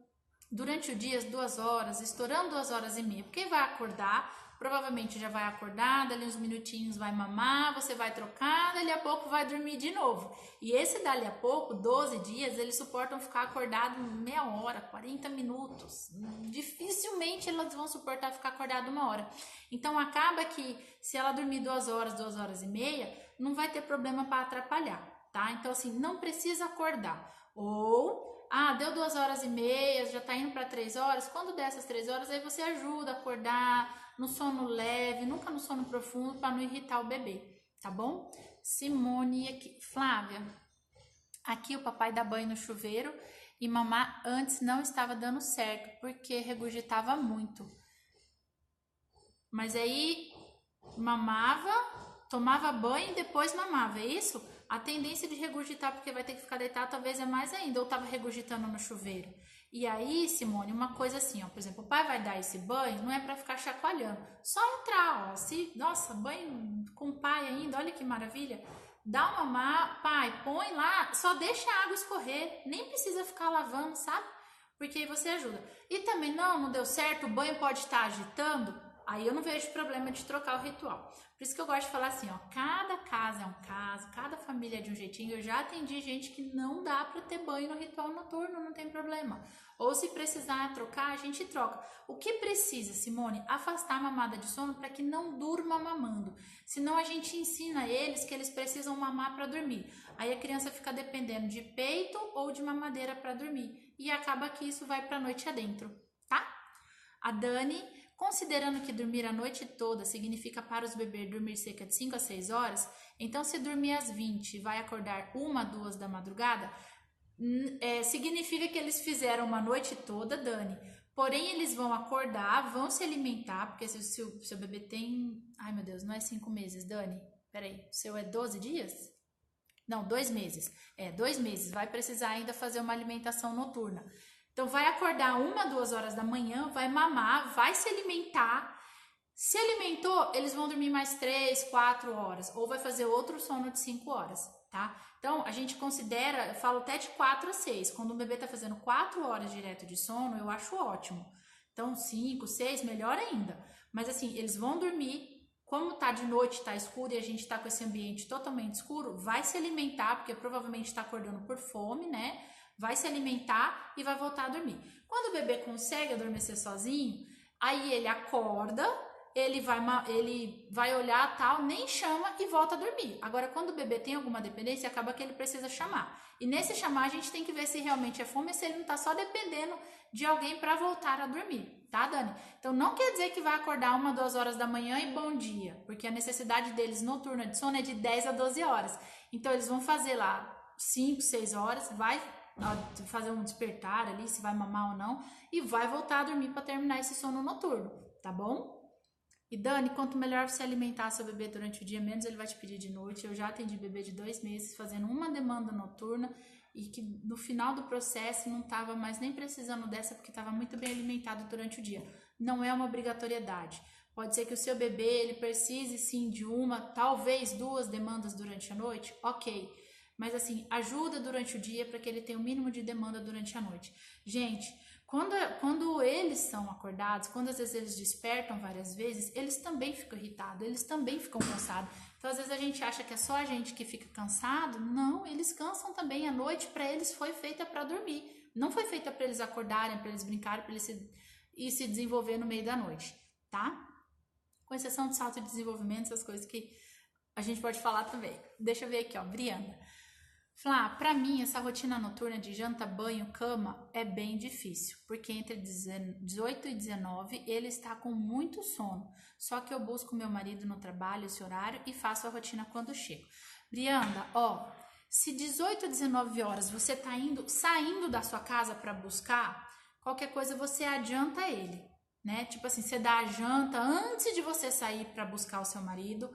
durante o dia, as 2 horas, estourando 2h30, porque vai acordar, provavelmente já vai acordar, dali uns minutinhos vai mamar, você vai trocar, dali a pouco vai dormir de novo. E esse dali a pouco, 12 dias, eles suportam ficar acordado meia hora, 40 minutos. Dificilmente elas vão suportar ficar acordado 1 hora. Então acaba que se ela dormir 2 horas, 2h30, não vai ter problema para atrapalhar, tá? Então assim, não precisa acordar. Ou deu 2h30, já tá indo para 3 horas. Quando der essas 3 horas, aí você ajuda a acordar no sono leve, nunca no sono profundo, para não irritar o bebê, tá bom? Simone aqui, Flávia, aqui o papai dá banho no chuveiro e mamar antes não estava dando certo, porque regurgitava muito. Mas aí mamava, tomava banho e depois mamava, é isso? A tendência de regurgitar, porque vai ter que ficar deitado, talvez é mais ainda, ou tava regurgitando no chuveiro. E aí, Simone, uma coisa assim, ó, por exemplo, o pai vai dar esse banho, não é para ficar chacoalhando, só entrar, ó, nossa, banho com o pai ainda, olha que maravilha, dá uma mamar, pai, põe lá, só deixa a água escorrer, nem precisa ficar lavando, sabe? Porque aí você ajuda. E também, não deu certo, o banho pode estar agitando, aí eu não vejo problema de trocar o ritual. Por isso que eu gosto de falar assim, ó, cada casa é um caso, cada família é de um jeitinho. Eu já atendi gente que não dá para ter banho no ritual noturno, não tem problema. Ou se precisar trocar, a gente troca. O que precisa, Simone? Afastar a mamada de sono para que não durma mamando. Senão a gente ensina eles que eles precisam mamar para dormir. Aí a criança fica dependendo de peito ou de mamadeira para dormir. E acaba que isso vai para a noite adentro, tá? A Dani, considerando que dormir a noite toda significa para os bebês dormir cerca de 5 a 6 horas, então se dormir às 20 e vai acordar 1, 2 da madrugada, significa que eles fizeram uma noite toda, Dani. Porém, eles vão acordar, vão se alimentar, porque se o seu bebê tem... Ai, meu Deus, não é 5 meses, Dani. Peraí, o seu é 12 dias? Não, 2 meses. 2 meses. Vai precisar ainda fazer uma alimentação noturna. Então, vai acordar 1, 2 horas da manhã, vai mamar, vai se alimentar. Se alimentou, eles vão dormir mais 3, 4 horas. Ou vai fazer outro sono de 5 horas, tá? Então, a gente considera, eu falo até de 4 a 6. Quando o bebê tá fazendo 4 horas direto de sono, eu acho ótimo. Então, 5, 6, melhor ainda. Mas assim, eles vão dormir. Como tá de noite, tá escuro e a gente tá com esse ambiente totalmente escuro, vai se alimentar, porque provavelmente tá acordando por fome, né? Vai se alimentar e vai voltar a dormir. Quando o bebê consegue adormecer sozinho, aí ele acorda, ele vai olhar tal, nem chama e volta a dormir. Agora, quando o bebê tem alguma dependência, acaba que ele precisa chamar. E nesse chamar, a gente tem que ver se realmente é fome, se ele não tá só dependendo de alguém para voltar a dormir, tá, Dani? Então, não quer dizer que vai acordar 1, 2 horas da manhã e bom dia, porque a necessidade deles noturna de sono é de 10 a 12 horas. Então, eles vão fazer lá 5, 6 horas, vai fazer um despertar ali, se vai mamar ou não, e vai voltar a dormir para terminar esse sono noturno, tá bom? E Dani, quanto melhor você alimentar seu bebê durante o dia, menos ele vai te pedir de noite. Eu já atendi bebê de 2 meses fazendo uma demanda noturna e que no final do processo não estava mais nem precisando dessa porque estava muito bem alimentado durante o dia. Não é uma obrigatoriedade. Pode ser que o seu bebê ele precise sim de uma, talvez 2 demandas durante a noite, ok. Mas assim, ajuda durante o dia para que ele tenha o mínimo de demanda durante a noite. Gente, quando eles são acordados, quando às vezes eles despertam várias vezes, eles também ficam irritados, eles também ficam cansados. Então às vezes a gente acha que é só a gente que fica cansado. Não, eles cansam também. A noite para eles foi feita para dormir. Não foi feita para eles acordarem, para eles brincarem, para eles se desenvolver no meio da noite, tá? Com exceção de salto de desenvolvimento, essas coisas que a gente pode falar também. Deixa eu ver aqui, ó, Briana. Flá, pra mim essa rotina noturna de janta, banho, cama é bem difícil, porque entre 18 e 19 ele está com muito sono, só que eu busco meu marido no trabalho esse horário e faço a rotina quando chego. Brianda, ó, se 18 a 19 horas você tá saindo da sua casa para buscar, qualquer coisa você adianta ele, né? Tipo assim, você dá a janta antes de você sair para buscar o seu marido,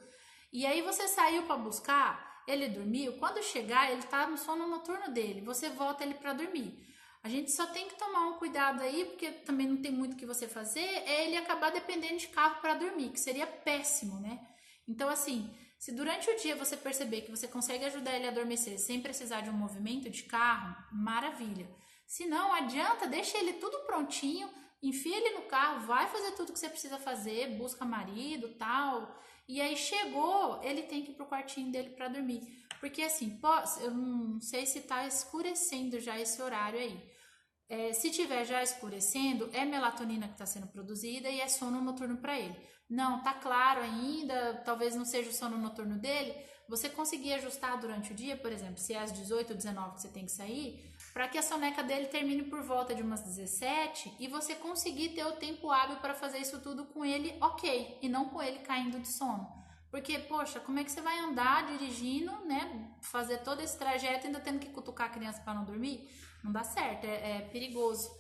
e aí você saiu para buscar, ele dormiu, quando chegar, ele tá no sono noturno dele, você volta ele para dormir. A gente só tem que tomar um cuidado aí, porque também não tem muito o que você fazer, é ele acabar dependendo de carro para dormir, que seria péssimo, né? Então, assim, se durante o dia você perceber que você consegue ajudar ele a adormecer sem precisar de um movimento de carro, maravilha. Se não, adianta, deixa ele tudo prontinho, enfia ele no carro, vai fazer tudo que você precisa fazer, busca marido, tal. E aí chegou, ele tem que ir pro quartinho dele para dormir. Porque assim, eu não sei se tá escurecendo já esse horário aí. Se tiver já escurecendo, é melatonina que está sendo produzida e é sono noturno para ele. Não, tá claro ainda, talvez não seja o sono noturno dele. Você conseguir ajustar durante o dia, por exemplo, se é às 18 ou 19 que você tem que sair, para que a soneca dele termine por volta de umas 17 e você conseguir ter o tempo hábil para fazer isso tudo com ele ok, e não com ele caindo de sono. Porque, poxa, como é que você vai andar dirigindo, né? Fazer todo esse trajeto ainda tendo que cutucar a criança para não dormir? Não dá certo, é perigoso,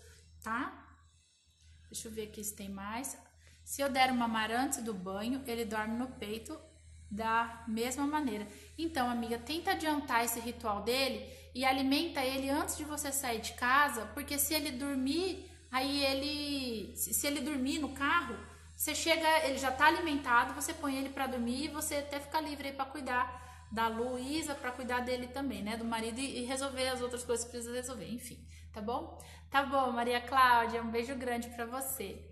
tá? Deixa eu ver aqui se tem mais. Se eu der mamar antes do banho, ele dorme no peito da mesma maneira. Então, amiga, tenta adiantar esse ritual dele e alimenta ele antes de você sair de casa, porque se ele dormir, se ele dormir no carro, você chega, ele já tá alimentado, você põe ele para dormir e você até fica livre aí para cuidar da Luísa, para cuidar dele também, né, do marido e resolver as outras coisas que precisa resolver, enfim, tá bom? Tá bom, Maria Cláudia, um beijo grande para você.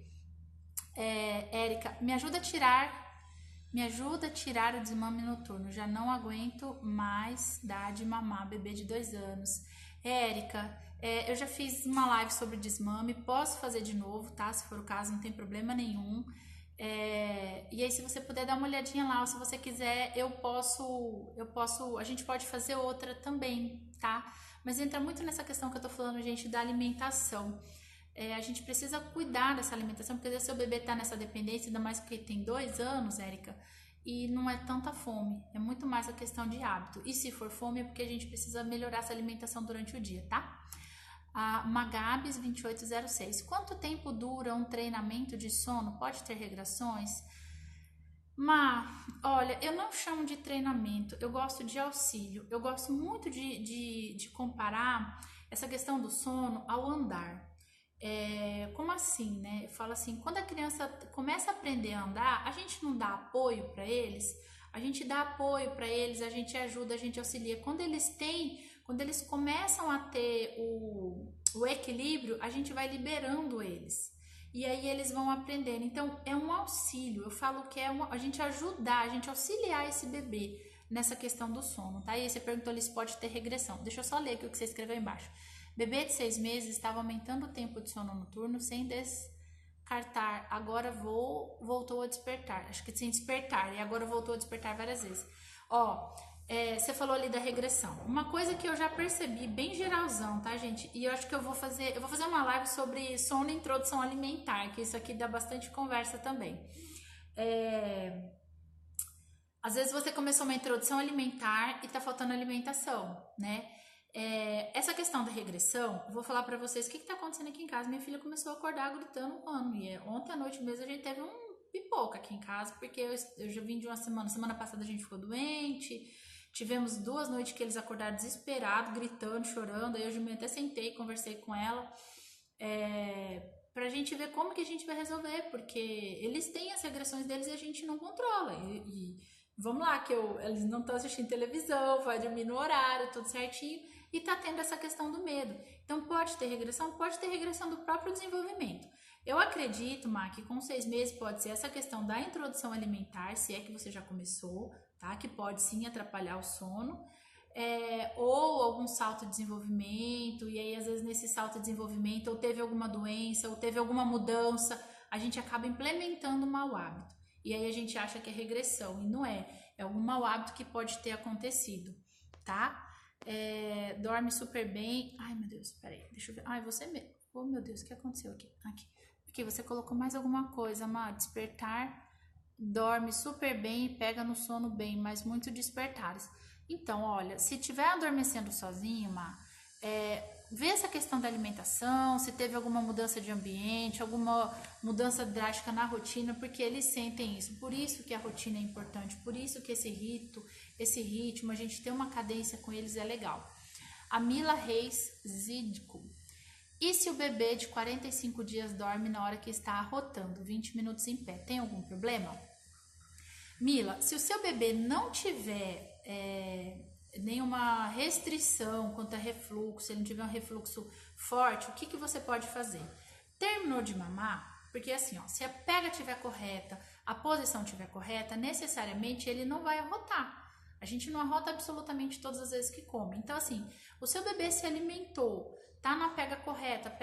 Érica, me ajuda a tirar o desmame noturno. Já não aguento mais dar de mamar bebê de 2 anos. Érica, eu já fiz uma live sobre desmame. Posso fazer de novo, tá? Se for o caso, não tem problema nenhum. E aí, se você puder dar uma olhadinha lá, ou se você quiser, a gente pode fazer outra também, tá? Mas entra muito nessa questão que eu tô falando, gente, da alimentação. A gente precisa cuidar dessa alimentação, porque às vezes seu bebê tá nessa dependência, ainda mais porque tem 2 anos, Érica, e não é tanta fome, é muito mais a questão de hábito. E se for fome, é porque a gente precisa melhorar essa alimentação durante o dia, tá? A Magabes 2806. Quanto tempo dura um treinamento de sono? Pode ter regressões? Olha, eu não chamo de treinamento, eu gosto de auxílio. Eu gosto muito de comparar essa questão do sono ao andar. Como assim, né? Eu falo assim, quando a criança começa a aprender a andar, a gente não dá apoio para eles, a gente dá apoio para eles, a gente ajuda, a gente auxilia. Quando eles começam a ter o equilíbrio, a gente vai liberando eles. E aí eles vão aprendendo. Então, é um auxílio. Eu falo que a gente ajudar, a gente auxiliar esse bebê nessa questão do sono, tá? E aí você perguntou ali se pode ter regressão. Deixa eu só ler aqui o que você escreveu embaixo. Bebê de 6 meses estava aumentando o tempo de sono noturno sem descartar. Agora voltou a despertar. Acho que sem despertar. E agora voltou a despertar várias vezes. Você falou ali da regressão. Uma coisa que eu já percebi, bem geralzão, tá, gente? E eu acho que eu vou fazer uma live sobre sono e introdução alimentar, que isso aqui dá bastante conversa também. Às vezes você começou uma introdução alimentar e tá faltando alimentação, né? Essa questão da regressão, vou falar pra vocês o que tá acontecendo aqui em casa. Minha filha começou a acordar gritando, mano. E ontem à noite mesmo a gente teve um pipoca aqui em casa, porque eu já vim de uma semana passada a gente ficou doente, tivemos 2 noites que eles acordaram desesperados, gritando, chorando, aí hoje de manhã até sentei, conversei com ela, pra gente ver como que a gente vai resolver, porque eles têm as regressões deles e a gente não controla, e vamos lá, que eles não estão assistindo televisão, vai dormir no horário, tudo certinho, e tá tendo essa questão do medo. Então pode ter regressão do próprio desenvolvimento. Eu acredito, Má, que com 6 meses pode ser essa questão da introdução alimentar, se é que você já começou, tá? Que pode sim atrapalhar o sono, ou algum salto de desenvolvimento, e aí às vezes nesse salto de desenvolvimento ou teve alguma doença, ou teve alguma mudança, a gente acaba implementando um mau hábito. E aí a gente acha que é regressão, e não é. É algum mau hábito que pode ter acontecido, tá? Dorme super bem. Ai, meu Deus, peraí, deixa eu ver. Ai, você mesmo. Oh, meu Deus, o que aconteceu aqui? Aqui, você colocou mais alguma coisa, Má. Despertar, dorme super bem e pega no sono bem, mas muito despertares. Então, olha, se tiver adormecendo sozinho, Má, vê essa questão da alimentação, se teve alguma mudança de ambiente, alguma mudança drástica na rotina, porque eles sentem isso. Por isso que a rotina é importante, por isso que esse ritmo, a gente ter uma cadência com eles é legal. A Mila Reis Zidko. E se o bebê de 45 dias dorme na hora que está arrotando, 20 minutos em pé, tem algum problema? Mila, se o seu bebê não tiver nenhuma restrição quanto a refluxo, se ele não tiver um refluxo forte, o que você pode fazer? Terminou de mamar, porque assim, ó, se a pega estiver correta, a posição estiver correta, necessariamente ele não vai arrotar. A gente não arrota absolutamente todas as vezes que come. Então, assim, o seu bebê se alimentou, tá na pega correta,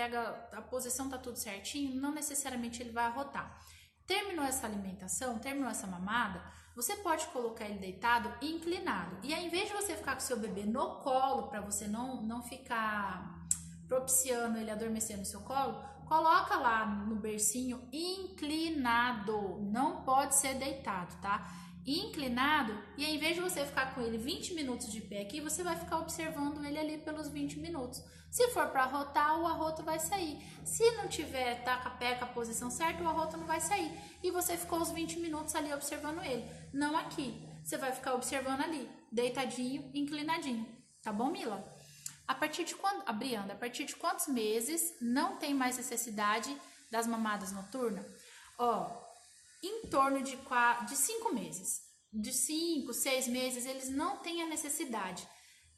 a posição tá tudo certinho, não necessariamente ele vai arrotar. Terminou essa alimentação, terminou essa mamada, você pode colocar ele deitado e inclinado. E aí, em vez de você ficar com seu bebê no colo, para você não ficar propiciando ele adormecer no seu colo, coloca lá no bercinho inclinado. Não pode ser deitado, tá? Inclinado, e aí, em vez de você ficar com ele 20 minutos de pé aqui, você vai ficar observando ele ali pelos 20 minutos. Se for para arrotar, o arroto vai sair. Se não tiver, tá com a pé com a posição certa, o arroto não vai sair. E você ficou os 20 minutos ali observando ele. Não aqui. Você vai ficar observando ali, deitadinho, inclinadinho. Tá bom, Mila? A partir de quando, Brianda, a partir de quantos meses não tem mais necessidade das mamadas noturnas? Em torno de 5 meses. De 5, 6 meses, eles não têm a necessidade.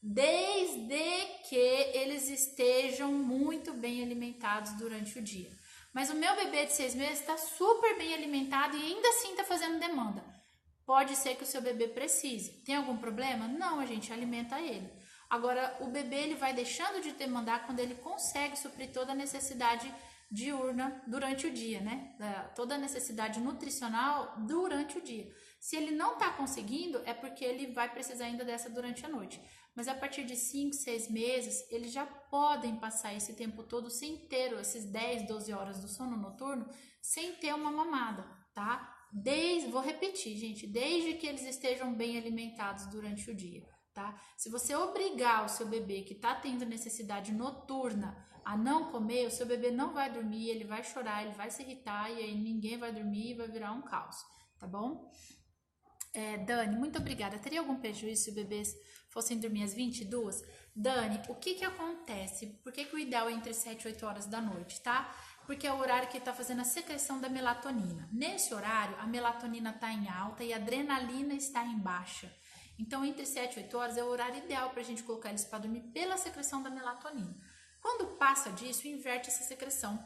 Desde que eles estejam muito bem alimentados durante o dia. Mas o meu bebê de 6 meses está super bem alimentado e ainda assim está fazendo demanda. Pode ser que o seu bebê precise. Tem algum problema? Não, a gente alimenta ele. Agora, o bebê ele vai deixando de demandar quando ele consegue suprir toda a necessidade diurna durante o dia, né? Toda a necessidade nutricional durante o dia. Se ele não está conseguindo, é porque ele vai precisar ainda dessa durante a noite. Mas a partir de 5, 6 meses, eles já podem passar esse tempo todo sem ter esses 10, 12 horas do sono noturno, sem ter uma mamada, tá? Vou repetir, gente, desde que eles estejam bem alimentados durante o dia, tá? Se você obrigar o seu bebê que está tendo necessidade noturna a não comer, o seu bebê não vai dormir, ele vai chorar, ele vai se irritar e aí ninguém vai dormir e vai virar um caos, tá bom? Dani, muito obrigada. Teria algum prejuízo se os bebês fossem dormir às 22? Dani, o que acontece? Por que o ideal é entre 7 e 8 horas da noite, tá? Porque é o horário que está fazendo a secreção da melatonina. Nesse horário, a melatonina está em alta e a adrenalina está em baixa. Então, entre 7 e 8 horas é o horário ideal para a gente colocar eles para dormir pela secreção da melatonina. Quando passa disso, inverte essa secreção.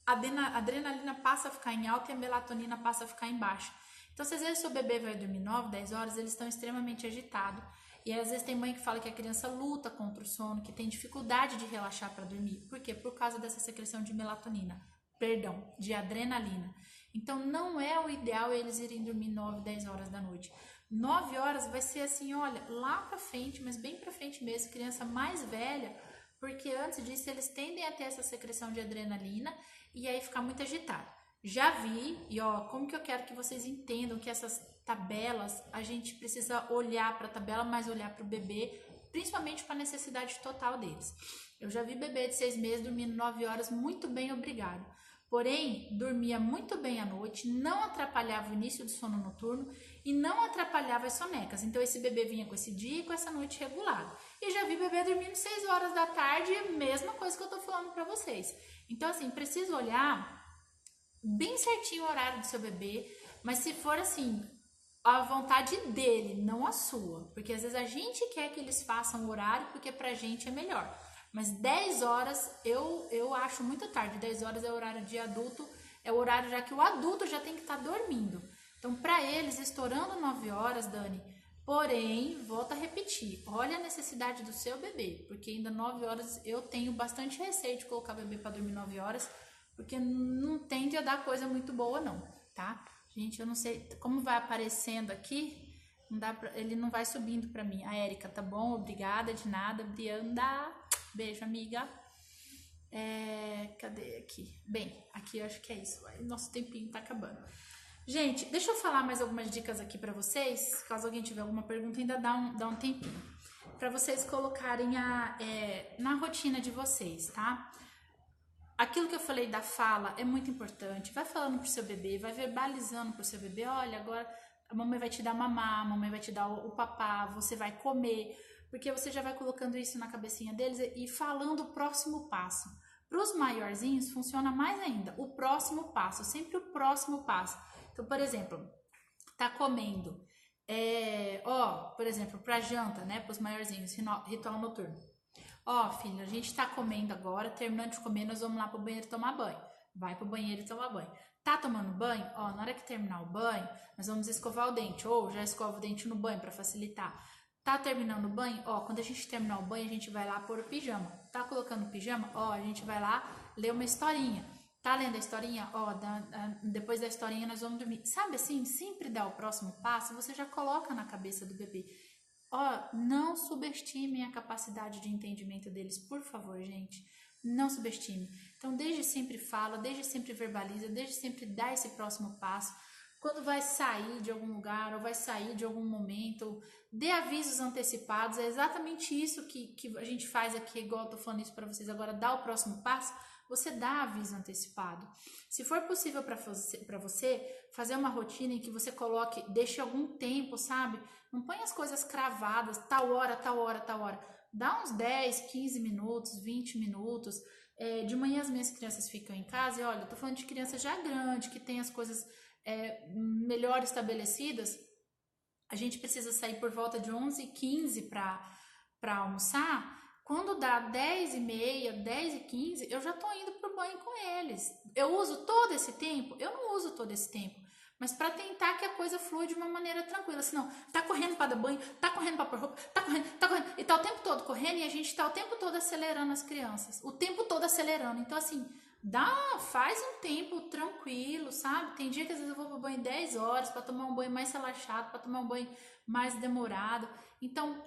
A adrenalina passa a ficar em alta e a melatonina passa a ficar em baixa. Então, se às vezes seu bebê vai dormir 9, 10 horas, eles estão extremamente agitados. E às vezes tem mãe que fala que a criança luta contra o sono, que tem dificuldade de relaxar para dormir. Por quê? Por causa dessa secreção de melatonina. Perdão, de adrenalina. Então, não é o ideal eles irem dormir 9, 10 horas da noite. 9 horas vai ser assim, olha, lá pra frente, mas bem pra frente mesmo, criança mais velha, porque antes disso eles tendem a ter essa secreção de adrenalina e aí ficar muito agitado. Já vi, e como que eu quero que vocês entendam que essas tabelas, a gente precisa olhar para a tabela, mas olhar para o bebê, principalmente para a necessidade total deles. Eu já vi bebê de 6 meses dormindo 9 horas muito bem, obrigado. porém dormia muito bem à noite, não atrapalhava o início do sono noturno e não atrapalhava as sonecas. Então esse bebê vinha com esse dia e com essa noite regulada. E já vi bebê dormindo 6 horas da tarde, mesma coisa que eu tô falando para vocês. Então assim, precisa olhar bem certinho o horário do seu bebê, mas se for assim, a vontade dele, não a sua, porque às vezes a gente quer que eles façam o horário porque pra gente é melhor. Mas 10 horas eu acho muito tarde. 10 horas é o horário de adulto, é o horário já que o adulto já tem que estar dormindo. Então, para eles, estourando 9 horas, Dani, porém, volto a repetir, olha a necessidade do seu bebê, porque ainda 9 horas eu tenho bastante receio de colocar o bebê para dormir 9 horas, porque não tende a dar coisa muito boa não, tá? Gente, eu não sei como vai aparecendo aqui, não dá pra, ele não vai subindo para mim. A Érica, tá bom? Obrigada, de nada. Brianda, beijo, amiga. Cadê aqui? Bem, aqui eu acho que é isso. Nosso tempinho tá acabando. Gente, deixa eu falar mais algumas dicas aqui pra vocês. Caso alguém tiver alguma pergunta, ainda dá um tempinho. Pra vocês colocarem na rotina de vocês, tá? Aquilo que eu falei da fala é muito importante. Vai falando pro seu bebê, vai verbalizando pro seu bebê. Olha, agora a mamãe vai te dar mamar, a mamãe vai te dar o papá, você vai comer. Porque você já vai colocando isso na cabecinha deles e falando o próximo passo. Para os maiorzinhos funciona mais ainda. O próximo passo, sempre o próximo passo. Então, por exemplo, tá comendo. Por exemplo, pra janta, né? Para os maiorzinhos, ritual noturno. Filho, a gente tá comendo agora, terminando de comer, nós vamos lá pro banheiro tomar banho. Vai pro banheiro e tomar banho. Tá tomando banho? Na hora que terminar o banho, nós vamos escovar o dente. Ou já escova o dente no banho para facilitar. Tá terminando o banho? Quando a gente terminar o banho, a gente vai lá pôr o pijama. Tá colocando o pijama? A gente vai lá ler uma historinha. Tá lendo a historinha? Depois da historinha nós vamos dormir. Sabe assim, sempre dá o próximo passo, você já coloca na cabeça do bebê. Não subestimem a capacidade de entendimento deles, por favor, gente. Não subestime. Então, desde sempre fala, desde sempre verbaliza, desde sempre dá esse próximo passo. Quando vai sair de algum lugar ou vai sair de algum momento, dê avisos antecipados. É exatamente isso que a gente faz aqui, igual eu tô falando isso para vocês agora, dá o próximo passo, você dá aviso antecipado. Se for possível para você fazer uma rotina em que você coloque, deixe algum tempo, sabe? Não põe as coisas cravadas, tal hora, tal hora, tal hora. Dá uns 10, 15 minutos, 20 minutos. De manhã as minhas crianças ficam em casa e olha, eu tô falando de criança já grande, que tem as coisas melhor estabelecidas. A gente precisa sair por volta de 11h15 para almoçar. Quando dá 10h30, 10h15, eu já tô indo pro banho com eles. Eu uso todo esse tempo? Eu não uso todo esse tempo. Mas para tentar que a coisa flua de uma maneira tranquila. Senão, tá correndo para dar banho, tá correndo para pôr roupa, tá correndo. E tá o tempo todo correndo e a gente tá o tempo todo acelerando as crianças. O tempo todo acelerando. Então, assim, faz um tempo tranquilo, sabe? Tem dia que às vezes eu vou pro banho 10 horas para tomar um banho mais relaxado, para tomar um banho mais demorado. Então,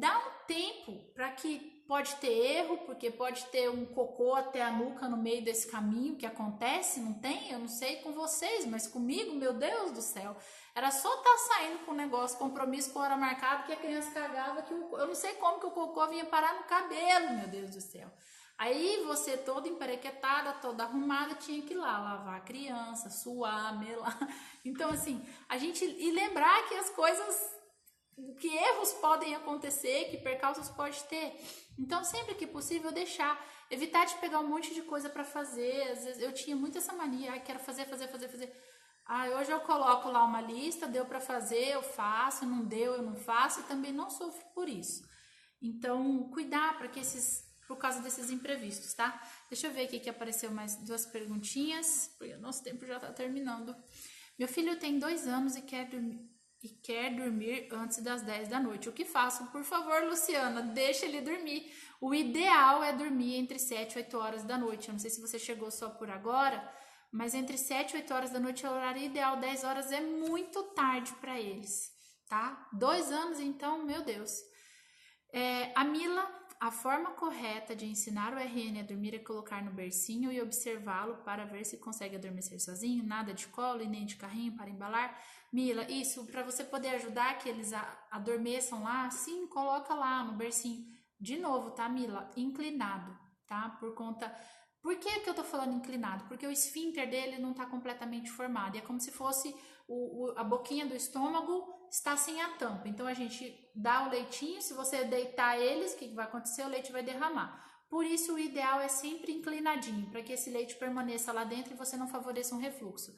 dá um tempo para que pode ter erro, porque pode ter um cocô até a nuca no meio desse caminho que acontece, não tem? Eu não sei com vocês, mas comigo, meu Deus do céu, era só estar saindo com um negócio, compromisso com hora marcada, que a criança cagava, eu não sei como que o cocô vinha parar no cabelo, meu Deus do céu. Aí você toda emperequetada, toda arrumada, tinha que ir lá lavar a criança, suar, melar. Então assim, e lembrar que as coisas, que erros podem acontecer, que percalços pode ter. Então, sempre que possível, evitar de pegar um monte de coisa para fazer. Às vezes eu tinha muito essa mania, quero fazer. Hoje eu coloco lá uma lista, deu para fazer, eu faço, não deu, eu não faço, e também não sofro por isso. Então, cuidar por causa desses imprevistos, tá? Deixa eu ver aqui que apareceu mais 2 perguntinhas, porque o nosso tempo já tá terminando. Meu filho tem 2 anos e quer dormir antes das 10 da noite. O que faço? Por favor, Luciana, deixa ele dormir. O ideal é dormir entre 7 e 8 horas da noite. Eu não sei se você chegou só por agora, mas entre 7 e 8 horas da noite é o horário ideal. 10 horas é muito tarde para eles, tá? 2 anos, então, meu Deus. A Mila, a forma correta de ensinar o RN a dormir é colocar no bercinho e observá-lo para ver se consegue adormecer sozinho, nada de colo e nem de carrinho para embalar. Mila, isso, para você poder ajudar que eles adormeçam lá, sim, coloca lá no bercinho. De novo, tá, Mila? Inclinado, tá? Por conta Por que que eu tô falando inclinado? Porque o esfíncter dele não tá completamente formado. É como se fosse a boquinha do estômago está sem a tampa. Então a gente dá o leitinho, se você deitar eles, o que vai acontecer? O leite vai derramar. Por isso o ideal é sempre inclinadinho, para que esse leite permaneça lá dentro e você não favoreça um refluxo.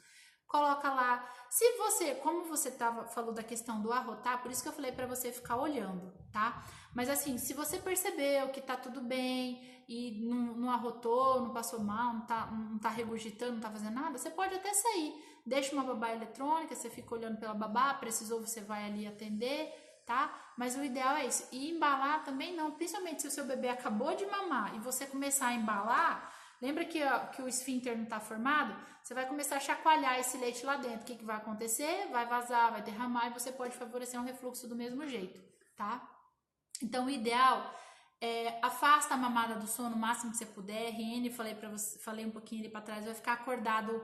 Coloca lá. Se você, como você falou da questão do arrotar, por isso que eu falei para você ficar olhando, tá? Mas assim, se você percebeu que tá tudo bem e não arrotou, não passou mal, não tá regurgitando, não tá fazendo nada, você pode até sair. Deixa uma babá eletrônica, você fica olhando pela babá, precisou, você vai ali atender, tá? Mas o ideal é isso. E embalar também não, principalmente se o seu bebê acabou de mamar e você começar a embalar, lembra que o esfíncter não está formado? Você vai começar a chacoalhar esse leite lá dentro. O que vai acontecer? Vai vazar, vai derramar e você pode favorecer um refluxo do mesmo jeito, tá? Então, o ideal é afasta a mamada do sono o máximo que você puder. RN, falei um pouquinho ali para trás, vai ficar acordado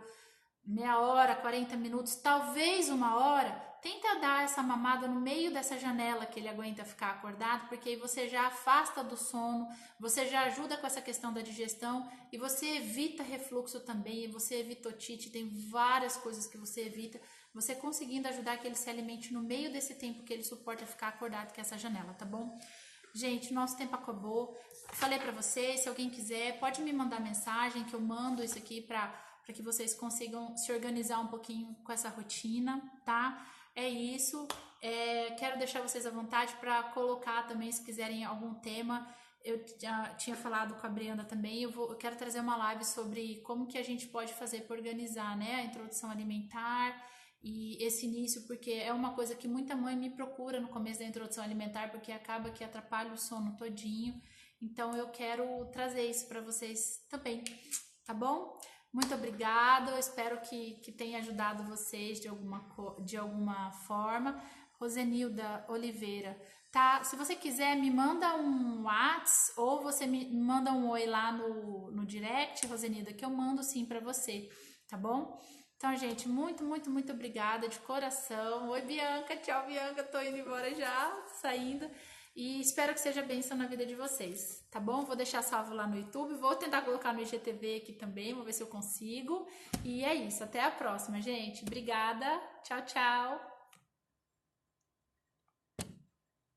meia hora, 40 minutos, talvez uma hora. Tenta dar essa mamada no meio dessa janela que ele aguenta ficar acordado, porque aí você já afasta do sono, você já ajuda com essa questão da digestão e você evita refluxo também, você evita otite, tem várias coisas que você evita, você conseguindo ajudar que ele se alimente no meio desse tempo que ele suporta ficar acordado, que é essa janela, tá bom? Gente, nosso tempo acabou. Falei pra vocês, se alguém quiser, pode me mandar mensagem que eu mando isso aqui para que vocês consigam se organizar um pouquinho com essa rotina, tá? É isso. Quero deixar vocês à vontade para colocar também, se quiserem algum tema. Eu já tinha falado com a Brianda também. Eu quero trazer uma live sobre como que a gente pode fazer para organizar, né, a introdução alimentar e esse início, porque é uma coisa que muita mãe me procura no começo da introdução alimentar, porque acaba que atrapalha o sono todinho. Então eu quero trazer isso para vocês também, tá bom? Muito obrigada, eu espero que tenha ajudado vocês de alguma forma. Rosenilda Oliveira, tá? Se você quiser, me manda um WhatsApp ou você me manda um oi lá no direct, Rosenilda, que eu mando sim para você, tá bom? Então, gente, muito, muito, muito obrigada de coração. Oi, Bianca, tchau, Bianca, tô indo embora já, saindo. E espero que seja bênção na vida de vocês, tá bom? Vou deixar salvo lá no YouTube, vou tentar colocar no IGTV aqui também, vou ver se eu consigo. E é isso, até a próxima, gente. Obrigada, tchau, tchau.